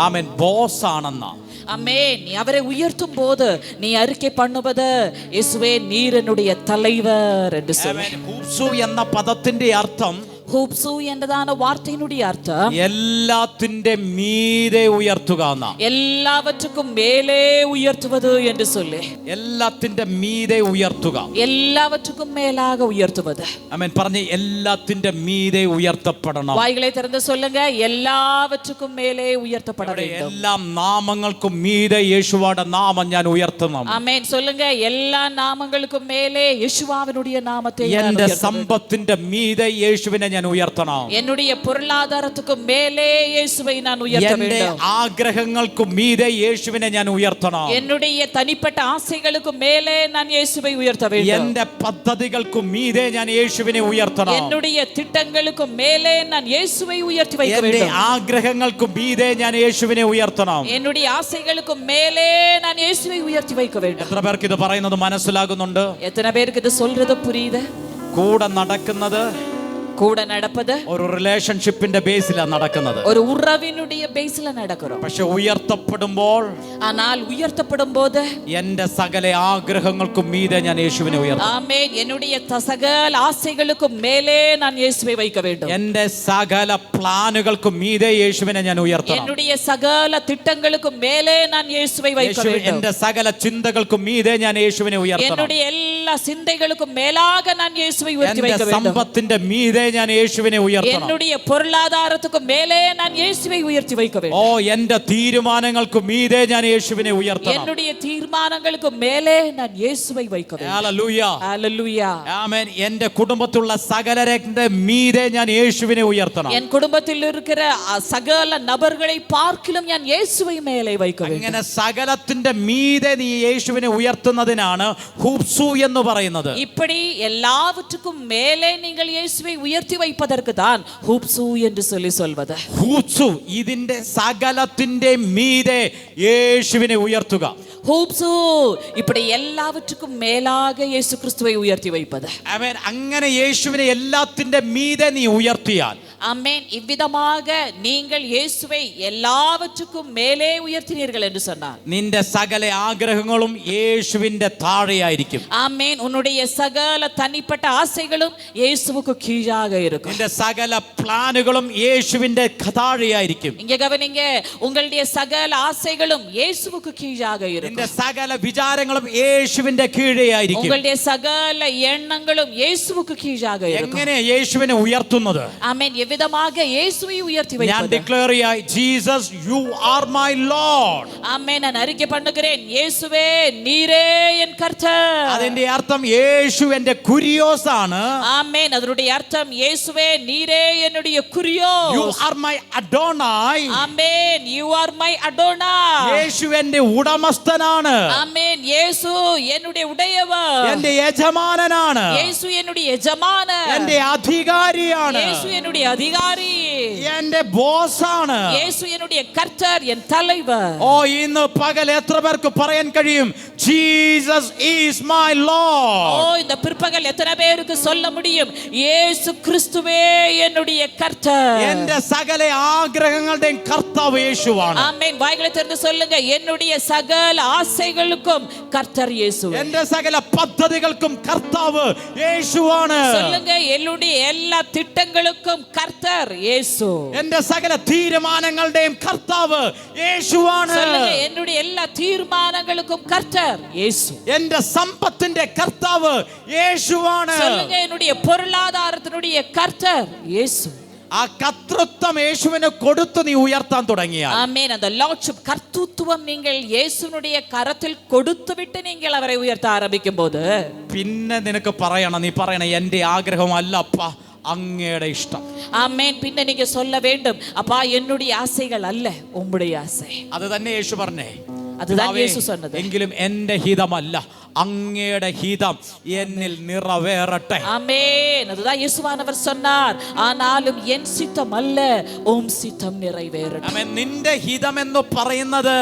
ആമേൻ ബോസ് ആണെന്ന. ஆமென். நீ அவரை உயர்த்தும் போது நீ அறிக்கை பண்ணுவது இயேசுவே நீர் என்னுடைய தலைவர் என்று சொல்லு. ഹൂപ്സു എന്ന പദത്തിന്റെ അർത്ഥം, ഹൂപ്സു എന്നതാണ് വാർത്തയിനുடைய അർത്ഥം, എല്ലാത്തിന്റെ മീതെ ഉയർത്തുക എന്ന. എല്ലാവറ്റുക്കും മേലെ ഉയർത്തുவது என்று சொல்லு. എല്ലാത്തിന്റെ മീതെ ഉയർത്തുക, എല്ലാവറ്റുക്കും മേലാக ഉയർത്തുவது. ആമേൻ. പറഞ്ഞ് എല്ലാത്തിന്റെ മീതെ ഉയർത്തപ്പെടണം. വായ്களை திறந்து சொல்லுங்க, எல்லாவற்றுக்கும் மேலே உயர்த்தப்பட வேண்டும். എല്ലാ നാമങ്ങൾക്കും മീതെ യേശുവയുടെ നാമം ഞാൻ ഉയർത്തണം. ആമേൻ. சொல்லுங்க, எல்லா നാമങ്ങൾക്കും മേലെ യേശുവാവിനുடைய നാമത്തെ ഞാൻ എന്റെ ഉയർത്തും. സമ്പത്തിന്റെ മീതെ യേശുവിനെ ഞാൻ ഉയർത്തണം. என்னுடைய பொருளாதாரத்துக்கு மேலே இயேசுவை நான் உயர்த்த എന്റെ வேண்டும். ആഗ്രഹങ്ങൾക്കും മീതെ യേശുവിനെ ഞാൻ ഉയർത്തണം. என்னுடைய தனிப்பட்ட ஆசைகளுக்கு மேலே நான் இயேசுவை உயர்த்த வேண்டும். എന്റെ പദ്ധതികൾക്കും മീതെ ഞാൻ യേശുവിനെ ഉയർത്തണം. என்னுடைய திட்டங்களுக்கு மேலே நான் இயேசுவை உயர்த்தி வைக்க എന്റെ வேண்டும். ആഗ്രഹങ്ങൾക്കും മീതെ ഞാൻ യേശുവിനെ ഉയർത്തണം. என்னுடைய ஆசைகளுக்கு மேலே நான் இயேசுவை உயர்த்தி வைக்க வேண்டும். എത്ര പേർക്ക് ഇത് പറയുന്നത് മനസ്സിലാകുന്നുണ്ട്? எத்தனை பேருக்கு இது சொல்றது புரியுது? കൂടെ നടക്കുന്നത് கூட நடப்பது ഒരു റിലേഷൻഷിപ്പിന്റെ ബേസിലാണ് നടക്കുന്നത്. ஒரு உறவினுடைய பேஸ்ல நடக்கிறோம். പക്ഷെ ഉയർത്തപ്പെടുമ്പോൾ, ஆனால் உயர்த்தப்படும் போது എന്റെ സകല ആഗ്രഹങ്ങൾക്കും മീതെ ഞാൻ യേശുവിനെ ഉയർത്തും. ஆமென். என்னுடைய சகல ஆசைகளுக்கும் மேலே நான் இயேசுவை வைக்க வேண்டும். എന്റെ സകല പ്ലാനുകൾക്കും മീതെ യേശുവിനെ ഞാൻ ഉയർത്തണം. என்னுடைய சகல திட்டங்களுக்கும் மேலே நான் இயேசுவை வைக்க வேண்டும். എന്റെ സകല ചിന്തകൾക്കും മീതെ ഞാൻ യേശുവിനെ ഉയർത്തണം. என்னுடைய எல்லா சிந்தைகளுக்கும் மேலாக நான் இயேசுவை உயர்த்தி എന്റെ வைக்க வேண்டும். സമ്പത്തിന്റെ മീതെ ഞാൻ യേശുവിനെ ഉയർത്തണം. என்னுடைய பொருளாதாரத்துக்கு மேலே நான் இயேசுவை உயர்த்தி வைக்க வேண்டும். ഓ എന്റെ തീരുമാനങ്ങൾക്ക് മീതെ ഞാൻ യേശുവിനെ ഉയർത്തണം. என்னுடைய தீர்மானங்களுக்கு மேலே நான் இயேசுவை வைக்க வேண்டும். ഹല്ലേലൂയ, ஹல்லேலூயா. ആമേൻ. എന്റെ കുടുംബത്തിലുള്ള സകലരുടെ മീതെ ഞാൻ യേശുവിനെ ഉയർത്തണം. என் குடும்பத்தில் இருக்கிற சகல நபர்களை பார்க்கிலும் ഞാൻ இயேசுவை மேலே வைக்க வேண்டும். അങ്ങനെ സകലത്തിന്റെ മീതെ നീ യേശുവിനെ ഉയർത്തുന്നതിനാണ് ഹൂപ്സു എന്ന് പറയുന്നത്. இப்படி எல்லாவற்றுக்கும் மேலே நீங்கள் இயேசுவை உயர்த்தி வைப்பதற்கு தான் ஹூப்சு என்று சொல்வது. ഹൂപ്സു ഇതിന്റെ സകലത്തിന്റെ മീതെ യേശുവിനെ ഉയർത്തുക. ஹூப்சு இப்படி எல்லாவற்றுக்கும் மேலாக இயேசு கிறிஸ்துவை உயர்த்தி வைப்பது. ആമേൻ. അങ്ങനെ യേശുവിനെ എല്ലാത്തിന്റെ മീതെ നീ ഉയർത്തിയാൽ, ஆமென். இவ்விதமாக நீங்கள் இயேசுவை எல்லாவற்றுக்கும் மேலே உயர்த்தினீர்கள் என்று சொன்னார், നിന്റെ സകല ആഗ്രഹങ്ങളും യേശുവിന്റെ താഴെയായിരിക്കും. ஆமென். உன்னுடைய சகல தனிப்பட்ட ஆசைகளும் இயேசுவுக்கு கீழாக இருக்கும். നിന്റെ സകല പ്ലാനുകളും യേശുവിന്റെ താഴെയായിരിക്കും. இங்க கவனிங்க, உங்களுடைய சகல ஆசைகளும் இயேசுவுக்கு கீழாக இருக்கும். നിന്റെ സകല വിചാരങ്ങളും യേശുവിന്റെ കീഴെയായിരിക്കും. உங்களுடைய சகல எண்ணங்களும் இயேசுவுக்கு கீழாக இருக்கும். എങ്ങനെ യേശുവിനെ ഉയർത്തുന്നത്? ஆமென். எவ்விதமாக இயேசுவை உயர்த்தி ഞാൻ வைப்பது? ഡിക്ലെയർ ചെയ്യാം, Jesus you are my Lord. Amen. நான் அறிக்கை பண்ணுகிறேன், இயேசுவே நீரே என் கர்த்தர். അതിന്റെ അർത്ഥം യേശു എന്റെ കുരിയോസ് ആണ്. ஆமென். அதனுடைய அர்த்தம் இயேசுவே நீரே என்னுடைய குரியோஸ். You are my Adonai. Amen. you are my Adonai. യേശു എന്റെ ഉടമസ്ഥനാണ്. ஆமென். இயேசு என்னுடைய உடையவர். എന്റെ യജമാനനാണ്. இயேசு என்னுடைய எஜமானர். എന്റെ അധികാരിയാണ്. இயேசு என்னுடைய அதிகாரி. എന്റെ ബോസാണ്. இயேசு என்னுடைய கர்த்தர், என் தலைவர். ഓ ഇന്ന് പകൽ എത്ര പേർക്ക് പറയാൻ കഴിയും, ജീസസ് ഈസ് മൈ ലോർഡ്? ஓ இந்த பிற்பகல் எத்தனை பேருக்கு சொல்ல முடியும், இயேசு கிறிஸ்துவே என்னுடைய கர்த்தர். എന്റെ സകല ആഗ്രഹങ്ങളുടെയും കർത്താവ് യേശുവാണ്. ஆமென். வாய்களை திறந்து சொல்லுங்க, என்னுடைய சகல ஆசைகளுக்கும் கர்த்தர் இயேசு. എന്റെ സകല പദ്ധതികൾക്കും കർത്താവ് യേശുവാണ്. சொல்லுங்க, என்னுடைய எல்லா திட்டங்களுக்கும் கர்த்தர் இயேசு. എന്റെ സകല തീരുമാനങ്ങളുടെയും കർത്താവ് യേശുവാണ്. சொல்லுங்க, என்னுடைய எல்லா தீர்மானங்களுக்கும் கர்த்தர் இயேசு. എന്റെ സമ്പത്തിന്റെ കർത്താവ് യേശുവാണ്. சொல்லுங்க, என்னுடைய பொருளாதாரத்தினுடைய கர்த்தர் இயேசு. ആ കർത്തൃത്വം യേശുവിന് കൊടുത്ത് നീ ഉയർത്താൻ തുടങ്ങിയാൽ, ஆமென். அந்த லார்ட்ஷிப் கர்த்தத்துவம் நீங்கள் இயேசுனுடைய கரத்தில் கொடுத்து விட்டு நீங்கள் அவரை உயர்த்த ஆரம்பிக்கும் போது, പിന്നെ നിനക്ക് പറയണം, നീ പറയണം, എന്റെ ആഗ്രഹം അല്ലപ്പ, അങ്ങയുടെ ഇഷ്ടം. ஆமென். பின்ன நீங்க சொல்ல வேண்டும், அப்பா என்னுடைய ஆசைகள் அல்ல உம்முடைய ஆசை. അത് തന്നെ യേശു പറഞ്ഞേ. அதுதான் இயேசு சொன்னது. എങ്കിലും എൻ്റെ ഹിതമല്ല അങ്ങയുടെ ഹിതം എന്നിൽ നിറവേറട്ടെ. ஆமென். அதுதான் இயேசுவானவர் சொன்னார், ஆனாலும் என் சித்தம் அல்ல உம் சித்தம் நிறைவேறட்டும். ആമേൻ. നിന്റെ ഹിതം എന്ന് പറയുന്നത്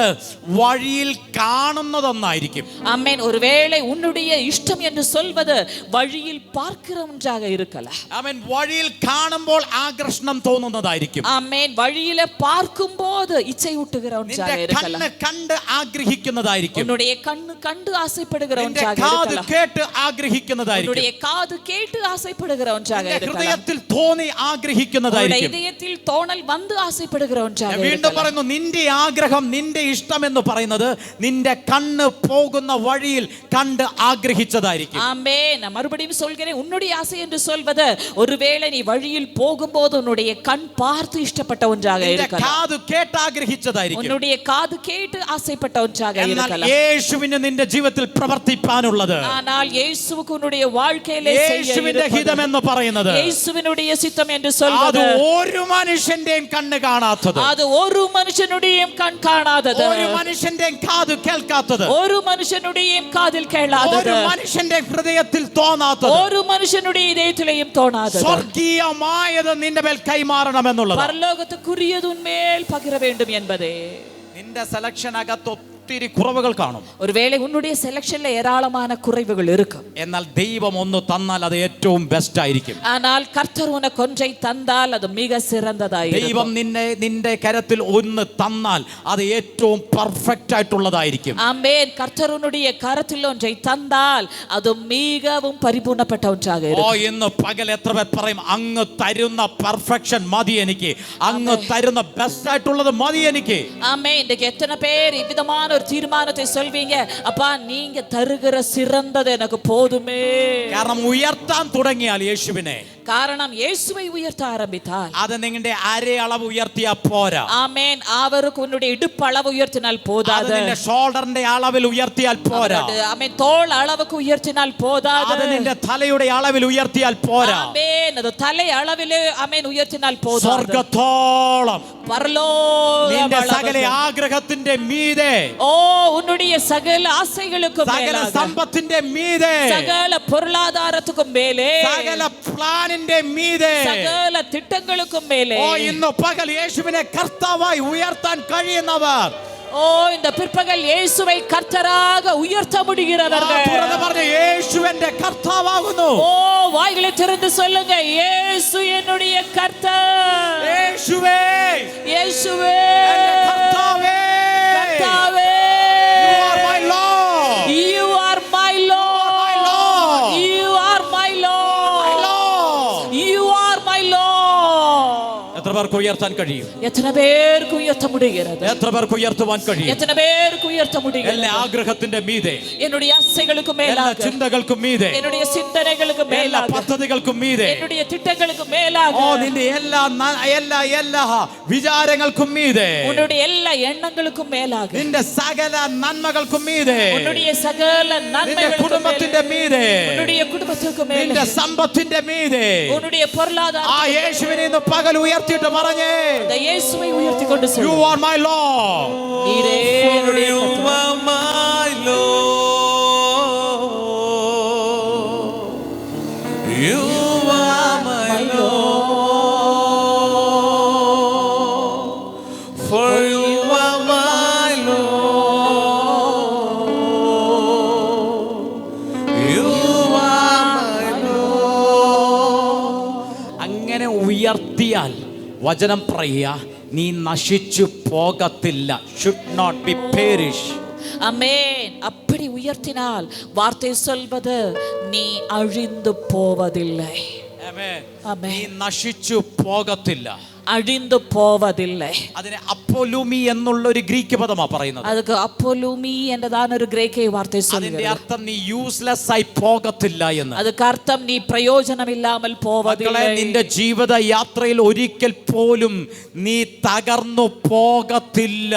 വഴിയിൽ കാണുന്നതൊന്നായിരിക്കും. ஆமென். ஒருவேளை உன்னுடைய இஷ்டம் என்று சொல்வது வழியில் பார்க்கிற ஒன்றாக இருக்கலாம். ആമേൻ. വഴിയിൽ കാണുമ്പോൾ ആകർഷണം തോന്നുന്നതായിരിക്കും. ஆமென். வழியில பார்க்கும்போது இச்சையூட்டுகிற ஒன்றாக നിന്റെ இருக்கலாம். കണ്ണ് കണ്ട് ആഗ്രഹിക്കുന്നതായിരിക്കും. உன்னுடைய கண்ணு கண்டு ஆசைப்படுகிற നിന്റെ ஒன்றாக കാത് இருக்கலாம். കേട്ട് ആഗ്രഹിക്കുന്നതായിരിക്കും. உன்னுடைய காது கேட்டு ஆசைப்படுகிற ஒன்றாக നിന്റെ இருக்கலாம். ഹൃദയത്തിൽ തോന്നി உன்னுடைய ആഗ്രഹിക്കുന്നതായിരിക്കും. இதயத்தில் தோணல் வந்து ஆசைப்படுகிற ஒன்றாக വീണ്ടും இருக்கலாம். പറയുന്നു, നിന്റെ ആഗ്രഹം നിന്റെ ഇഷ്ടം എന്ന് പറയുന്നത് നിന്റെ കണ്ണ് പോകുന്ന വഴിയിൽ കണ്ട് ആഗ്രഹിച്ചതായിരിക്കും. ஆமென். நான் மறுபடியும் சொல்கிறேன், உன்னுடைய ஆசை என்று சொல்வது ஒருவேளை நீ வழியில் போகும்போது உன்னுடைய கண் பார்த்து இஷ்டப்பட்ட ஒன்றாக നിന്റെ இருக்கலாம். കാത് കേട്ട് ആഗ്രഹിച്ചതായിരിക്കും. உன்னுடைய காது கேட்டு ஆசைப்பட்ட ஒன்றாக എന്നാൽ இருக்கலாம். യേശുവിന് നിന്റെ ജീവിതത്തിൽ പ്രവർത്തിപ്പാനുള്ളത്, ஆனால் இயேசுவுக்கு உன்னுடைய வாழ்க்கையிலே യേശുവിന്റെ ഹിതം എന്ന് പറയുന്നത്, இயேசுவினுடைய சித்தம் என்று അത് சொல்வது ഒരു മനുഷ്യന്റെയും കണ്ണ് കാണാത്തത്, அது ஒரு மனுஷனுடைய கண் காணாதது, ഒരു മനുഷ്യന്റെയും കാത് കേൾക്കാത്തത്, ஒரு மனுஷனுடைய காதில் கேளாதது, ഒരു മനുഷ്യന്റെ ഹൃദയത്തിൽ തോന്നാത്തത്, ஒரு மனுஷனுடைய இதயத்திலேயும் தோணாதது, സ്വർഗീയമായത് നിന്റെ മേൽ കൈമാറണമെന്നുള്ളത്. பரலோகத்துக்குரியது உன்மேல் பகிர வேண்டும் என்பதே. നിന്റെ സെലക്ഷൻ അകത്ത് ഒത്തിരി കുറവുകൾ കാണും. ஒருவேளை உன்னுடைய செலக்ஷன்ல ஏராளமான குறைவுகள் இருக்கும். എന്നാൽ ദൈവം ഒന്ന് തന്നാൽ അത് ഏറ്റവും ബെസ്റ്റ് ആയിരിക്കും. ஆனால் கர்த்தர் உனக்கு ஒன்றை தந்தால் அது மிக சிறந்ததாயிருக்கும். ദൈവം നിന്റെ കരത്തിൽ ഒന്ന് തന്നാൽ അത് ഏറ്റവും പെർഫെക്റ്റ് ആയിട്ടുള്ളതായിരിക്കും. ஆமென். கர்த்தர் உன்னுடைய கரத்தில் ஒன்றை தந்தால் அது மிகவும் பரிபூர்ணப்பட்ட ஒன்றாக இருக்கும். ഇന്ന് പകൽ എത്ര പേർ പറയും, അങ്ങ് തരുന്ന പെർഫെക്ഷൻ മതി എനിക്ക്, അങ്ങ് തരുന്ന ബെസ്റ്റ് ആയിട്ടുള്ളത് മതി എനിക്ക്. ஆமென். இன்றைக்கு எத்தனை பேர் இவ்விதமான ஒரு தீர்மானத்தை சொல்வீங்க, அப்பா நீங்க தருகிற சிறந்தது எனக்கு போதுமே. കാരണം ഉയർത്താൻ തുടങ്ങിയാൽ യേശുവിനെ, காரணம் இயேசுவை உயர்த்த ஆரம்பித்தால் അത് നിങ്ങളുടെ അരയളവ് ഉയർത്തിയാൽ പോരാ. ஆமென். அவருக்கு உன்னுடைய இடுப்பு அளவு உயர்த்தினால் അത് போதாது. നിന്റെ ഷോൾഡറിന്റെ അളവിൽ ഉയർത്തിയാൽ പോരാ. ஆமென். தோள் அளவுக்கு உயர்த்தினால் போதாது. അത് നിന്റെ തലയുടെ അളവിൽ ഉയർത്തിയാൽ പോരാ. ஆமென். அது தலை அளவிலே ஆமென் உயர்த்தினால் போதாது. സ്വർഗ്ഗത്തോളം നിന്റെ സകല பரலோக ആഗ്രഹത്തിന്റെ മീതെ, ஓ உன்னுடைய சகல ஆசைகளுக்கு സകല மேலாக, സമ്പത്തിന്റെ മീതെ, சகல பொருளாதாரத்துக்கு மேலே, സകല പ്ലാനിന്റെ മീതെ, சகல திட்டங்களுக்கும் மேலே, ഇന്ന് പകൽ യേശുവിനെ കർത്താവായി ഉയർത്താൻ കഴിയുന്നവർ, ஓ இந்த பிற்பகல் இயேசுவை கர்த்தராக உயர்த்த முடிகிறவர்கள், തുറന്ന് പറഞ്ഞ് യേശു എന്റെ കർത്താവാകുന്നു. ஓ வாய்களை திறந்து சொல்லுங்க, இயேசு என்னுடைய கர்த்தர், യേശുവേ இயேசுவே എന്റെ കർത്താവേ, கர்த்தாவே, You are my Lord. you are my Lord, you are my Lord, Lord. you are my Lord. എത്ര പേർക്ക് ഉയർത്താൻ കഴിയും? எத்தனை பேருக்கு உயர்த்த முடிகிறது? എത്ര പേർക്ക് ഉയർത്തുവാൻ കഴിയും? எத்தனை பேருக்கு உயர்த்த முடிகிறது? എല്ലാ ആഗ്രഹത്തിന്റെ മീതെ, என்னுடைய ஆசைகளுக்கு എല്ലാ மேலாக, ചിന്തകൾക്കും മീതെ, என்னுடைய சிந்தனைகளுக்கு എല്ലാ மேலாக, പദ്ധതികൾക്കും മീതെ, என்னுடைய திட்டங்களுக்கு மேலாக, നിന്റെ എല്ലാ വിചാരങ്ങൾക്കും മീതെ, உன்னுடைய எல்லா எண்ணங்களுக்கும் மேலாக, നിന്റെ സകല നന്മകൾക്കും മീതെ, உன்னுடைய சகல നിന്റെ நன்மைகளுக்கும் കുടുംബത്തിന്റെ മീതെ, உன்னுடைய குடும்பத்துக்கு നിന്റെ மேலே, സമ്പത്തിന്റെ മീതെ, உன்னுடைய பொருளாதார യേശുവിനെ ഇന്ന് പകൽ ഉയർത്തിയിട്ട് പറഞ്ഞേ, இந்த இயேசுவை உயர்த்தி கொண்டு You செல்லுங்கள். are my Lord. நீரே For என்னுடைய you கர்த்தர். are my Lord. You are my Lord. For you are my Lord. You are my Lord. അങ്ങനെ ഉയർത്തിയാൽ വചനം പറയുക, നീ നശിച്ചു പോകത്തില്ല. Should not be perish. ஆமென். அப்படி உயர்த்தினால் வார்த்தை சொல்வது நீ அழிந்து போவதில்லை. Amen. ஆமென். നീ നശിച്ചു പോകത്തില്ല. அழிந்து போவதில்லை. അതിനെ അപ്പോലൂമി എന്നുള്ള ഒരു ഗ്രീക്ക് പദമാ പറയുന്നത്. அதுக்கு அப்போலூமி என்றதான ஒரு கிரேக்க வார்த்தை അതിന്റെ சொல்கிறது. അർത്ഥം നീ യൂസ്ലെസ് ആയി പോകത്തില്ല എന്ന്. அதுக்கு அர்த்தம் நீ பிரயோஜனம் இல்லாமல் போவதில்லை. നിന്റെ ജീവിത യാത്രയിൽ ഒരിക്കൽ പോലും നീ തകർന്നു പോകത്തില്ല.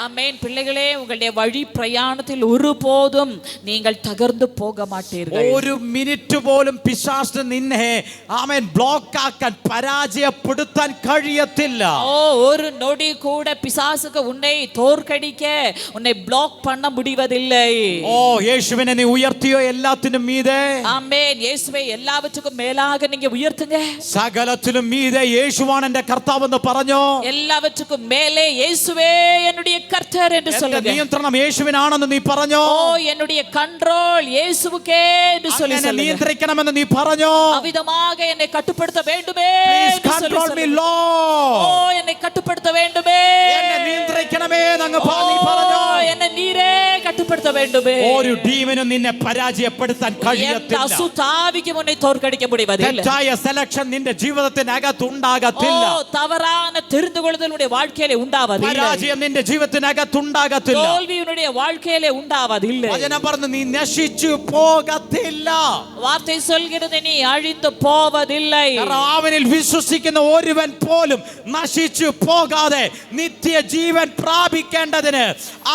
ஆமென். பிள்ளைகளே, உங்களுடைய வழി பிரயாணத்தில் ஒருபோதும் நீங்கள் தகர்ந்து போக மாட்டீர்கள். ഒരു മിനിറ്റ് പോലും പിശാചിന് നിന്നെ ആമേൻ ബ്ലോക്ക് ആക്കാൻ പരാജയപ്പെടുത്താൻ കഴിയത്തില്ല. ஒரு நொடி கூட பிசாசுக்கு உன்னை தோற்கடிக்க உன்னை பிளாக் பண்ண முடிவதில்லை. യേശുവിനെ നീ ഉയർത്തിയോ എല്ലാത്തിനും മീതെ? ആമേൻ. യേശുവേ എല്ലാവറ്റുക്കും മേലാக நீங்க உயர்த்துங்க. സകലത്തിലും മീതെ യേശുവാണ് എൻ്റെ കർത്താവ് എന്ന് പറഞ്ഞോ? எல்லாவற்றுக்கும் மேலே இயேசுவே என்னுடைய கர்த்தர் என்று சொல்லுங்க. നിയന്ത്രണം യേശുവിനാണെന്ന് നീ പറഞ്ഞോ? என்னுடைய கண்ட்ரோல் இயேசுவுக்கே என்று சொல்லி சொல்லுங்க. നിയന്ത്രിക്കണമെന്ന് നീ പറഞ്ഞോ? அவிதமாக என்னை கட்டுப்படுத்த வேண்டுமே Please control me, Lord. என்னை கட்டுப்படுத்த வேண்டுமே. എന്നെ നിയന്ത്രിക്കണമേ എന്ന് നീ പറഞ്ഞോ? என்னை നീരേ കട്ടുപ്പെടുത്ത വേണ്ടുമേ. ഒരു ഡീമനും നിന്നെ പരാജയപ്പെടുത്താൻ കഴിയത്തില്ല. അസുതാവിക്കും ഉന്നെ തോൽക്കടിക്ക முடிவதில்லை. തെറ്റായ സെലക്ഷൻ നിന്റെ ജീവിതത്തിനകത്ത് ഉണ്ടാകത്തില്ല. തവറാന தெரிந்துകൊള്ളുதൽ உன்னுடைய வாழ்க்கையிலே ഉണ്ടാവதில்லை. പരാജയം നിന്റെ ജീവിതത്തിനകത്ത് ഉണ്ടാകത്തില്ല. തോൽവി ഉன்னுடைய வாழ்க்கையிலே ഉണ്ടാവதில்லை. വചനം പറഞ്ഞു നീ നശിച്ചു പോകത്തില്ല. വാർത്തൈ சொல்கிறது നീ അഴിഞ്ഞു പോവതിல்லை. അവനിൽ വിശ്വസിക്കുന്ന ഒരുവൻ പോലും നശിച്ചു പോകാതെ നിത്യജീവൻ പ്രാപിക്കേണ്ടതിന്